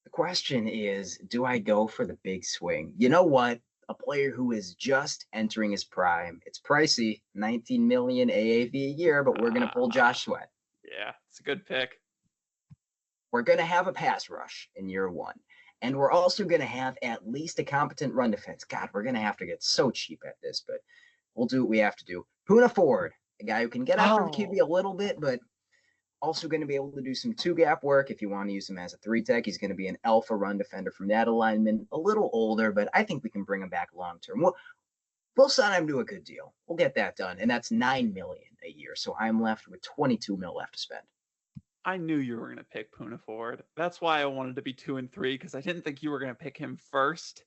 Speaker 1: The question is, do I go for the big swing? You know what? A player who is just entering his prime. It's pricey, 19 million AAV a year, but we're going to pull Josh Sweat.
Speaker 2: Yeah, it's a good pick.
Speaker 1: We're going to have a pass rush in year 1. And we're also going to have at least a competent run defense. God, we're going to have to get so cheap at this, but we'll do what we have to do. Poona Ford, a guy who can get after the QB a little bit, but also going to be able to do some 2-gap work. If you want to use him as a 3-tech, he's going to be an alpha run defender from that alignment. A little older, but I think we can bring him back long term. We'll sign him to a good deal. We'll get that done, and that's $9 million a year. So I'm left with $22 million left to spend.
Speaker 2: I knew you were going to pick Poona Ford. That's why I wanted to be 2 and 3 because I didn't think you were going to pick him first.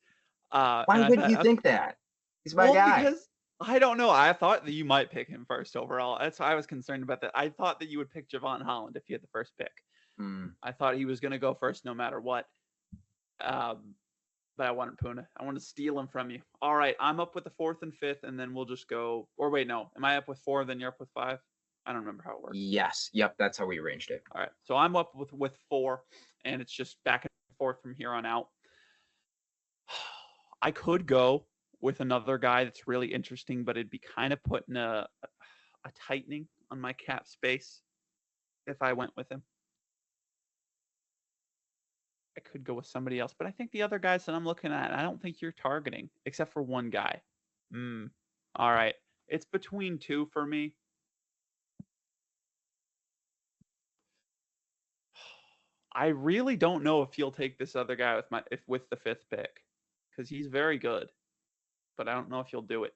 Speaker 1: Why wouldn't you think that? He's my guy.
Speaker 2: Because I don't know. I thought that you might pick him first overall. That's why I was concerned about that. I thought that you would pick Javon Holland if you had the first pick. I thought he was going to go first no matter what. But I wanted Poona. I wanted to steal him from you. All right, I'm up with the 4th and 5th, and then we'll just go. Or wait, no. Am I up with 4, then you're up with 5? I don't remember how it works.
Speaker 1: Yes. Yep. That's how we arranged it.
Speaker 2: All right. So I'm up with 4, and it's just back and forth from here on out. I could go with another guy that's really interesting, but it'd be kind of putting a tightening on my cap space if I went with him. I could go with somebody else, but I think the other guys that I'm looking at, I don't think you're targeting, except for one guy. All right. It's between 2 for me. I really don't know if he'll take this other guy with the 5th pick because he's very good, but I don't know if he'll do it.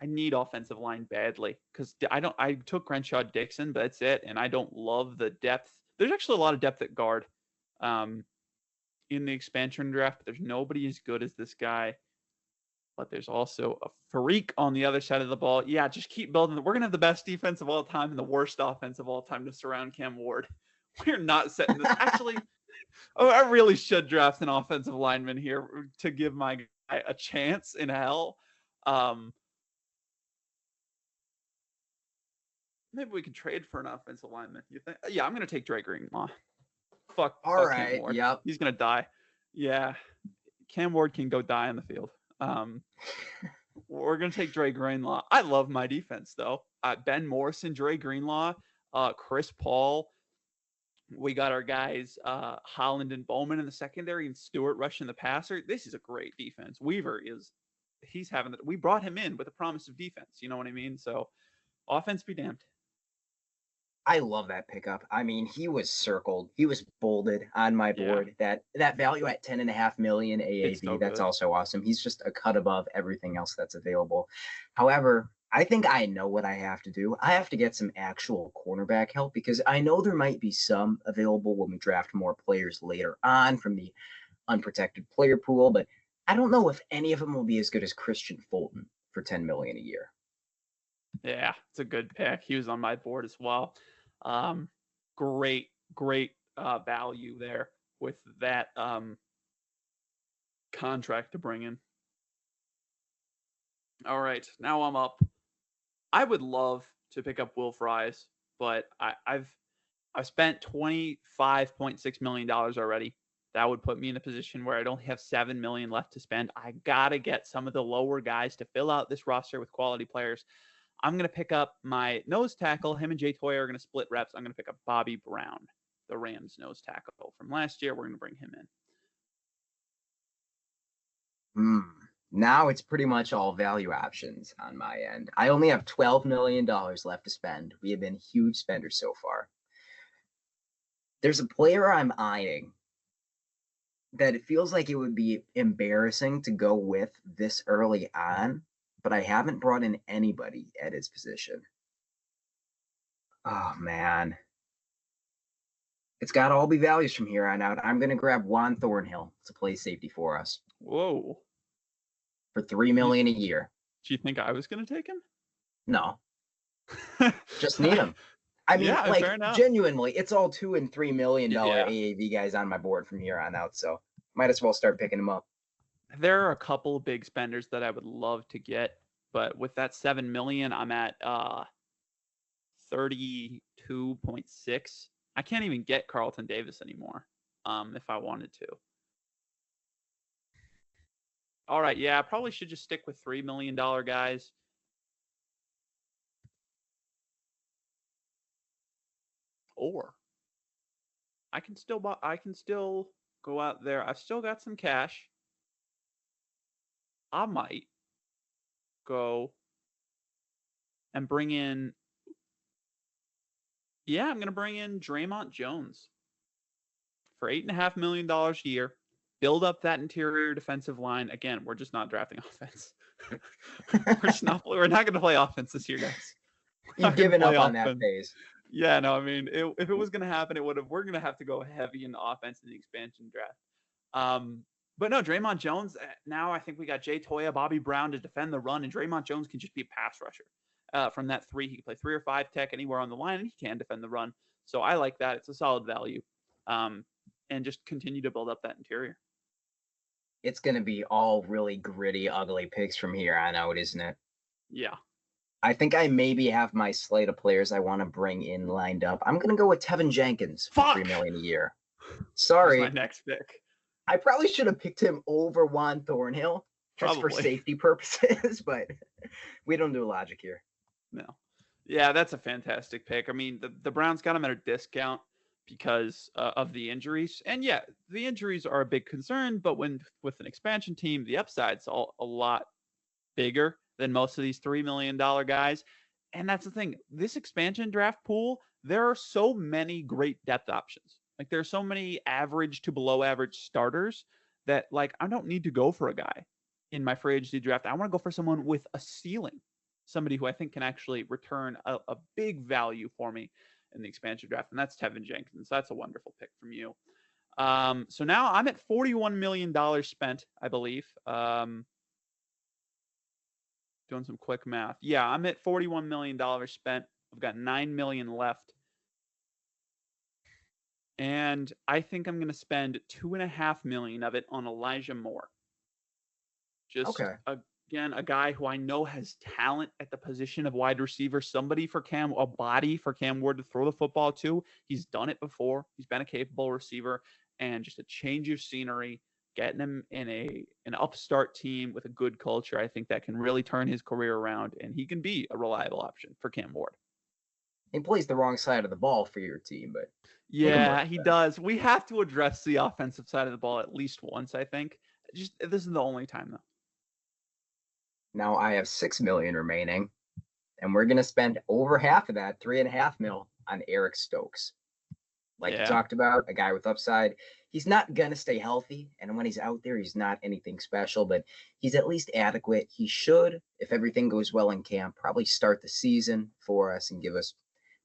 Speaker 2: I need offensive line badly because I took Crenshaw Dixon, but that's it, and I don't love the depth. There's actually a lot of depth at guard in the expansion draft, but there's nobody as good as this guy. But there's also a freak on the other side of the ball. Yeah, just keep building. We're going to have the best defense of all time and the worst offense of all time to surround Cam Ward. We're not setting this. Actually, I really should draft an offensive lineman here to give my guy a chance in hell. Maybe we can trade for an offensive lineman. You think? Yeah, I'm going to take Dre Greenlaw. Fuck
Speaker 1: right.
Speaker 2: Cam Ward.
Speaker 1: Yep.
Speaker 2: He's going to die. Yeah. Cam Ward can go die on the field. We're going to take Dre Greenlaw. I love my defense, though. Ben Morrison, Dre Greenlaw, Chris Paul. We got our guys Holland and Bowman in the secondary and Stewart rushing the passer. This is a great defense. Weaver we brought him in with a promise of defense. You know what I mean? So offense be damned.
Speaker 1: I love that pickup. I mean, he was circled. He was bolded on my board. Yeah. That value at $10.5 million AAV, that's also awesome. He's just a cut above everything else that's available. However, I think I know what I have to do. I have to get some actual cornerback help because I know there might be some available when we draft more players later on from the unprotected player pool, but I don't know if any of them will be as good as Christian Fulton for $10 million a year.
Speaker 2: Yeah, it's a good pick. He was on my board as well. Great value there with that contract to bring in. All right, now I'm up. I would love to pick up Will Fries, but I've spent $25.6 million already. That would put me in a position where I'd only have $7 million left to spend. I gotta get some of the lower guys to fill out this roster with quality players. I'm going to pick up my nose tackle. Him and Jay Toya are going to split reps. I'm going to pick up Bobby Brown, the Rams nose tackle from last year. We're going to bring him
Speaker 1: in. Now it's pretty much all value options on my end. I only have $12 million left to spend. We have been huge spenders so far. There's a player I'm eyeing that it feels like it would be embarrassing to go with this early on, but I haven't brought in anybody at his position. Oh, man. It's got to all be values from here on out. I'm going to grab Juan Thornhill to play safety for us.
Speaker 2: Whoa.
Speaker 1: for $3 million a year.
Speaker 2: Do you think I was going to take him?
Speaker 1: No, just need him. I mean,
Speaker 2: Yeah,
Speaker 1: like,
Speaker 2: fair enough.
Speaker 1: genuinely, it's all $2 and $3 million
Speaker 2: Yeah.
Speaker 1: AAV guys on my board from here on out. So might as well start picking them up.
Speaker 2: There are a couple big spenders that I would love to get, but with that $7 million, I'm at 32.6. I can't even get Carlton Davis anymore. If I wanted to. All right, yeah, I probably should just stick with $3 million guys. Or I can still go out there. I've still got some cash. I might go and bring in. Yeah, I'm gonna bring in Draymond Jones for $8.5 million a year. Build up that interior defensive line. Again, we're just not drafting offense. We're not gonna play offense this year, guys.
Speaker 1: You've given up on that phase.
Speaker 2: Yeah, no, I mean, if it was going to happen, we're going to have to go heavy in the offense in the expansion draft. But no, Draymond Jones, now I think we got Jay Toya, Bobby Brown to defend the run, and Draymond Jones can just be a pass rusher. From that 3, he can play 3 or 5 tech anywhere on the line, and he can defend the run. So I like that. It's a solid value. And just continue to build up that interior.
Speaker 1: It's going to be all really gritty, ugly picks from here on out, isn't it?
Speaker 2: Yeah.
Speaker 1: I think I maybe have my slate of players I want to bring in lined up. I'm going to go with Tevin Jenkins for $3 million a year. Sorry.
Speaker 2: That's my next pick.
Speaker 1: I probably should have picked him over Juan Thornhill just for safety purposes, but we don't do logic here.
Speaker 2: No. Yeah, that's a fantastic pick. I mean, the Browns got him at a discount because of the injuries. And yeah, the injuries are a big concern, but with an expansion team, the upside's a lot bigger than most of these $3 million guys. And that's the thing. This expansion draft pool, there are so many great depth options. Like, there are so many average to below average starters that, like, I don't need to go for a guy in my free agency draft. I want to go for someone with a ceiling, somebody who I think can actually return a big value for me in the expansion draft. And that's Tevin Jenkins. That's a wonderful pick from you. So now I'm at $41 million spent, I believe. Doing some quick math. Yeah, I'm at $41 million spent. I've got $9 million left. And I think I'm going to spend $2.5 million of it on Elijah Moore. Just, again, a guy who I know has talent at the position of wide receiver, a body for Cam Ward to throw the football to. He's done it before. He's been a capable receiver. And just a change of scenery, getting him in an upstart team with a good culture, I think that can really turn his career around, and he can be a reliable option for Cam Ward. He
Speaker 1: plays the wrong side of the ball for your team, but
Speaker 2: yeah, he does. We have to address the offensive side of the ball at least once, I think. Just this is the only time, though.
Speaker 1: Now I have $6 million remaining, and we're gonna spend over half of that, $3.5 million, on Eric Stokes. Like you talked about, a guy with upside. He's not going to stay healthy, and when he's out there, he's not anything special, but he's at least adequate. He should, if everything goes well in camp, probably start the season for us and give us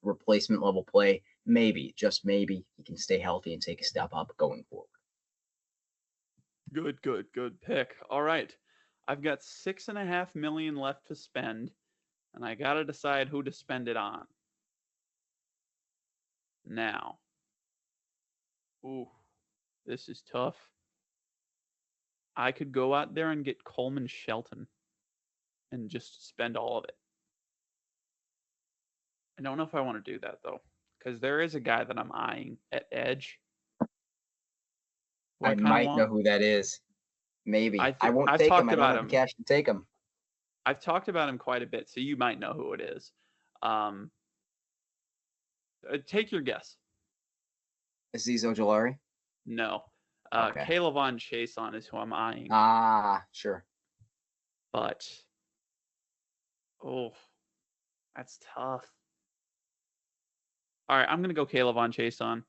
Speaker 1: replacement level play. Maybe, just maybe, he can stay healthy and take a step up going forward.
Speaker 2: Good pick. All right. I've got $6.5 million left to spend, and I got to decide who to spend it on. Now. Ooh, this is tough. I could go out there and get Coleman Shelton and just spend all of it. I don't know if I want to do that, though, because there is a guy that I'm eyeing at edge.
Speaker 1: I might know who that is. Maybe. I won't take him. I don't have the cash to take him.
Speaker 2: I've talked about him quite a bit, so you might know who it is. Take your guess.
Speaker 1: Azeez Ojulari?
Speaker 2: No. Kayvon Chason is who I'm eyeing.
Speaker 1: Ah, sure.
Speaker 2: But, that's tough. All right, I'm going to go Kayvon Chason.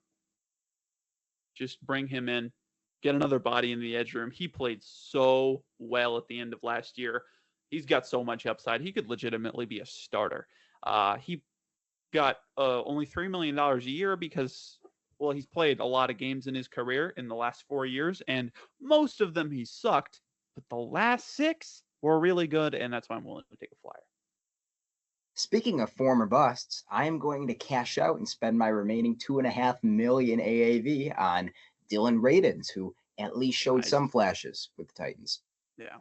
Speaker 2: Just bring him in. Get another body in the edge room. He played so well at the end of last year. He's got so much upside. He could legitimately be a starter. He got only $3 million a year because, well, he's played a lot of games in his career in the last 4 years, and most of them he sucked. But the last 6, were really good, and that's why I'm willing to take a flyer.
Speaker 1: Speaking of former busts, I am going to cash out and spend my remaining $2.5 million AAV on Dylan Radins, who at least showed
Speaker 2: Nice.
Speaker 1: some flashes with the Titans.
Speaker 2: Yeah,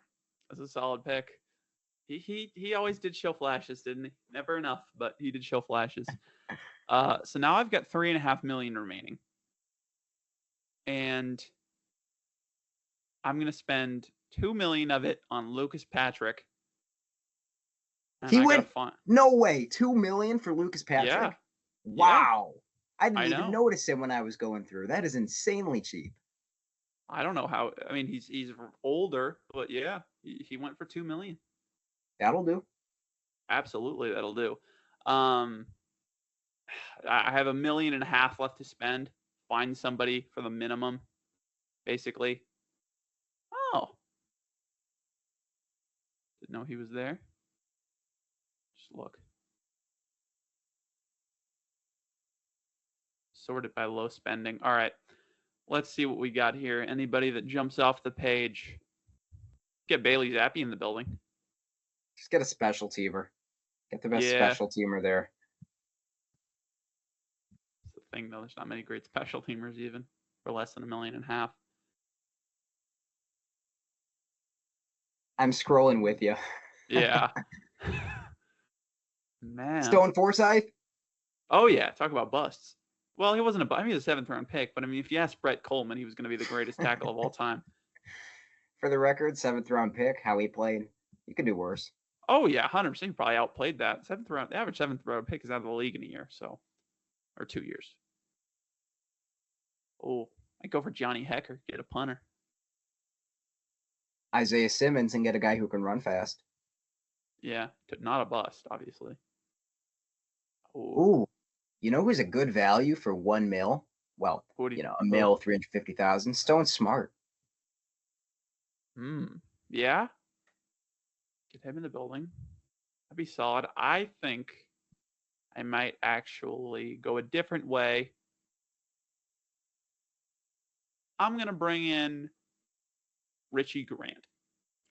Speaker 2: that's a solid pick. He always did show flashes, didn't he? Never enough, but he did show flashes. So now I've got $3.5 million remaining, and I'm gonna spend $2 million of it on Lucas Patrick. And
Speaker 1: He
Speaker 2: I gotta
Speaker 1: went,
Speaker 2: find.
Speaker 1: no way, $2 million for Lucas Patrick?
Speaker 2: Yeah.
Speaker 1: Wow. I didn't
Speaker 2: I
Speaker 1: even
Speaker 2: know.
Speaker 1: notice him when I was going through. That is insanely cheap.
Speaker 2: I don't know how. I mean, he's older, but yeah, he went for $2 million.
Speaker 1: That'll do.
Speaker 2: Absolutely, that'll do. I have $1.5 million left to spend. Find somebody for the minimum, basically. Oh, didn't know he was there. Just look. Sorted by low spending. All right, let's see what we got here. Anybody that jumps off the page? Get Bailey Zappi in the building.
Speaker 1: Just get a special teamer. Get the best
Speaker 2: Yeah.
Speaker 1: special teamer there.
Speaker 2: That's the thing, though. There's not many great special teamers even for less than $1.5 million.
Speaker 1: I'm scrolling with you.
Speaker 2: Yeah. Man.
Speaker 1: Stone Forsythe?
Speaker 2: Oh, yeah. Talk about busts. Well, he wasn't he was a 7th-round pick, but I mean, if you ask Brett Coleman, he was going to be the greatest tackle of all time.
Speaker 1: For the record, 7th-round pick, how he played. You could do worse.
Speaker 2: Oh, yeah, 100%. He probably outplayed that. The average 7th-round pick is out of the league in a year, or 2 years. Oh, I'd go for Johnny Hecker, get a punter.
Speaker 1: Isaiah Simmons and get a guy who can run fast.
Speaker 2: Yeah, not a bust, obviously.
Speaker 1: Ooh, you know who's a good value for $1 million? Well, $1 million, 350,000. Stone Smart.
Speaker 2: Yeah. Get him in the building. That'd be solid. I think I might actually go a different way. I'm gonna bring in Richie Grant.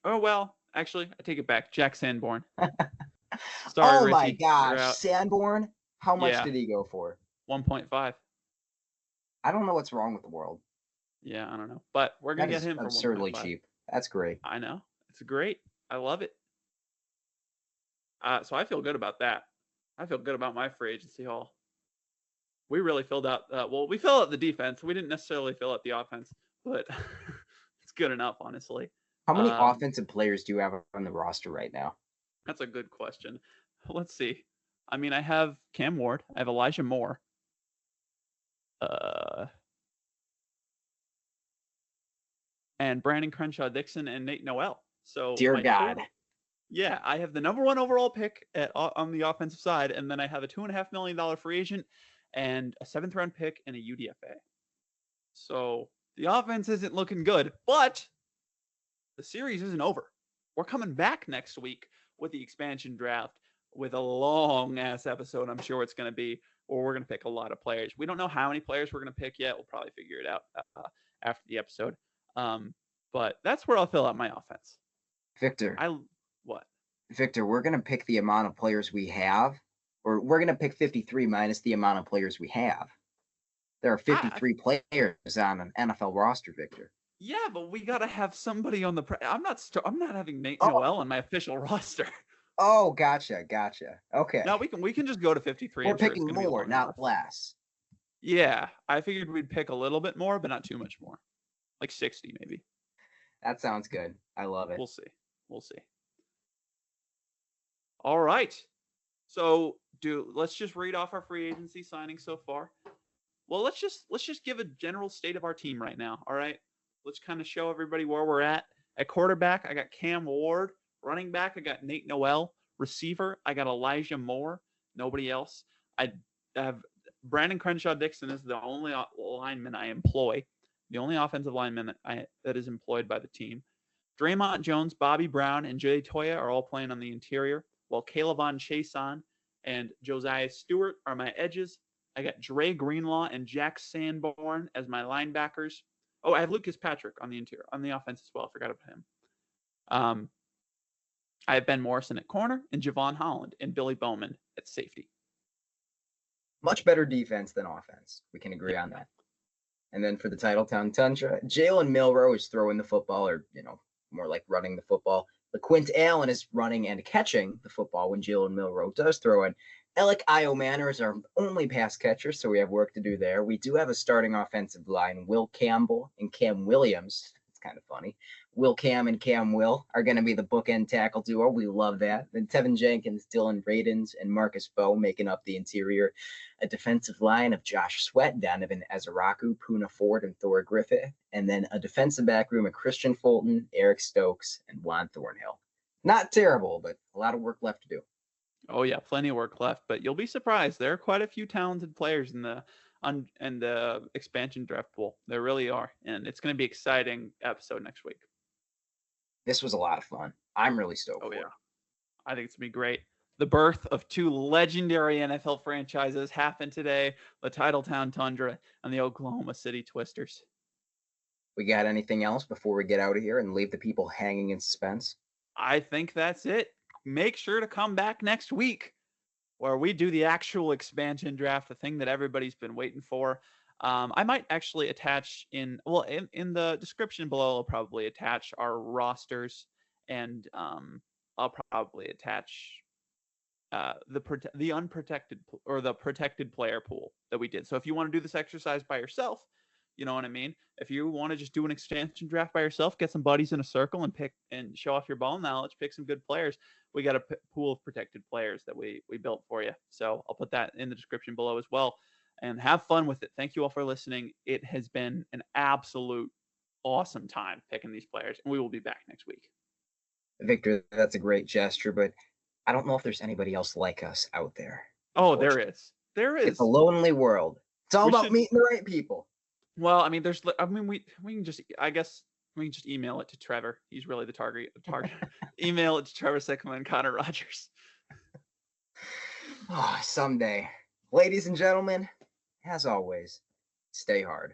Speaker 2: Oh well, actually, I take it back. Jack Sanborn. Sorry,
Speaker 1: oh
Speaker 2: Richie.
Speaker 1: my gosh, Sanborn. How much did he go for?
Speaker 2: 1.5.
Speaker 1: I don't know what's wrong with the world.
Speaker 2: Yeah, I don't know, but we're gonna get him for
Speaker 1: absurdly cheap. That's great.
Speaker 2: I know, it's great. I love it. So I feel good about that. I feel good about my free agency haul. We really filled out. We filled out the defense. We didn't necessarily fill out the offense, but it's good enough, honestly.
Speaker 1: How many offensive players do you have on the roster right now?
Speaker 2: That's a good question. Let's see. I mean, I have Cam Ward. I have Elijah Moore. And Brandon Crenshaw Dixon and Nate Noel. So
Speaker 1: dear God.
Speaker 2: Yeah, I have the #1 overall pick on the offensive side, and then I have a $2.5 million free agent and a 7th-round pick and a UDFA. So the offense isn't looking good, but the series isn't over. We're coming back next week with the expansion draft with a long-ass episode, I'm sure it's going to be, or we're going to pick a lot of players. We don't know how many players we're going to pick yet. We'll probably figure it out after the episode. But that's where I'll fill out my offense.
Speaker 1: Victor.
Speaker 2: What?
Speaker 1: Victor, we're going to pick the amount of players we have, or we're going to pick 53 minus the amount of players we have. There are 53 players on an NFL roster, Victor.
Speaker 2: Yeah, but we got to have somebody on the I'm not having Nate Noel on my official roster.
Speaker 1: Oh, gotcha. Okay.
Speaker 2: No, we can just go to 53.
Speaker 1: We're picking more, not less.
Speaker 2: Yeah, I figured we'd pick a little bit more, but not too much more. Like 60 maybe.
Speaker 1: That sounds good. I love it.
Speaker 2: We'll see. All right. So, let's just read off our free agency signings so far. Well, let's just give a general state of our team right now. All right. Let's kind of show everybody where we're at. At quarterback, I got Cam Ward. Running back, I got Nate Noel. Receiver, I got Elijah Moore. Nobody else. I have Brandon Crenshaw Dixon is the only lineman I employ. The only offensive lineman that is employed by the team. Draymond Jones, Bobby Brown, and Jay Toya are all playing on the interior, while Calebon Chason and Josiah Stewart are my edges. I got Dre Greenlaw and Jack Sanborn as my linebackers. Oh, I have Lucas Patrick on the interior, on the offense as well. I forgot about him. I have Ben Morrison at corner and Javon Holland and Billy Bowman at safety.
Speaker 1: Much better defense than offense. We can agree on that. And then for the Titletown Tundra, Jalen Milroe is throwing the football, or, more like running the football. LaQuint Allen is running and catching the football when Jalen Milroe does throw it. Alec Iomanner is our only pass catcher, so we have work to do there. We do have a starting offensive line. Will Campbell and Cam Williams. It's kind of funny. Will Cam and Cam Will are going to be the bookend tackle duo. We love that. Then Tevin Jenkins, Dylan Radins, and Marcus Bowe making up the interior. A defensive line of Josh Sweat, Donovan Ezeraku, Puna Ford, and Thor Griffith. And then a defensive back room of Christian Fulton, Eric Stokes, and Juan Thornhill. Not terrible, but a lot of work left to do.
Speaker 2: Oh yeah, plenty of work left, but you'll be surprised. There are quite a few talented players in the expansion draft pool. There really are, and it's going to be exciting episode next week.
Speaker 1: This was a lot of fun. I'm really stoked.
Speaker 2: Oh yeah, I think it's gonna be great. The birth of two legendary NFL franchises happened today: the Titletown Tundra and the Oklahoma City Twisters.
Speaker 1: We got anything else before we get out of here and leave the people hanging in suspense?
Speaker 2: I think that's it. Make sure to come back next week where we do the actual expansion draft, the thing that everybody's been waiting for. I might actually attach in the description below, I'll probably attach our rosters, and I'll probably attach the unprotected or the protected player pool that we did. So if you want to do this exercise by yourself, you know what I mean? If you want to just do an expansion draft by yourself, get some buddies in a circle and pick and show off your ball knowledge, pick some good players. We got a pool of protected players that we built for you. So I'll put that in the description below as well. And have fun with it. Thank you all for listening. It has been an absolute awesome time picking these players, and we will be back next week.
Speaker 1: Victor, that's a great gesture, but I don't know if there's anybody else like us out there.
Speaker 2: Oh, there is. There is.
Speaker 1: It's a lonely world. It's all about meeting the right people.
Speaker 2: Well, I mean, we can just, I guess we can just email it to Trevor. He's really the target. Email it to Trevor Sickman and Connor Rogers.
Speaker 1: Someday. Ladies and gentlemen, as always, stay hard.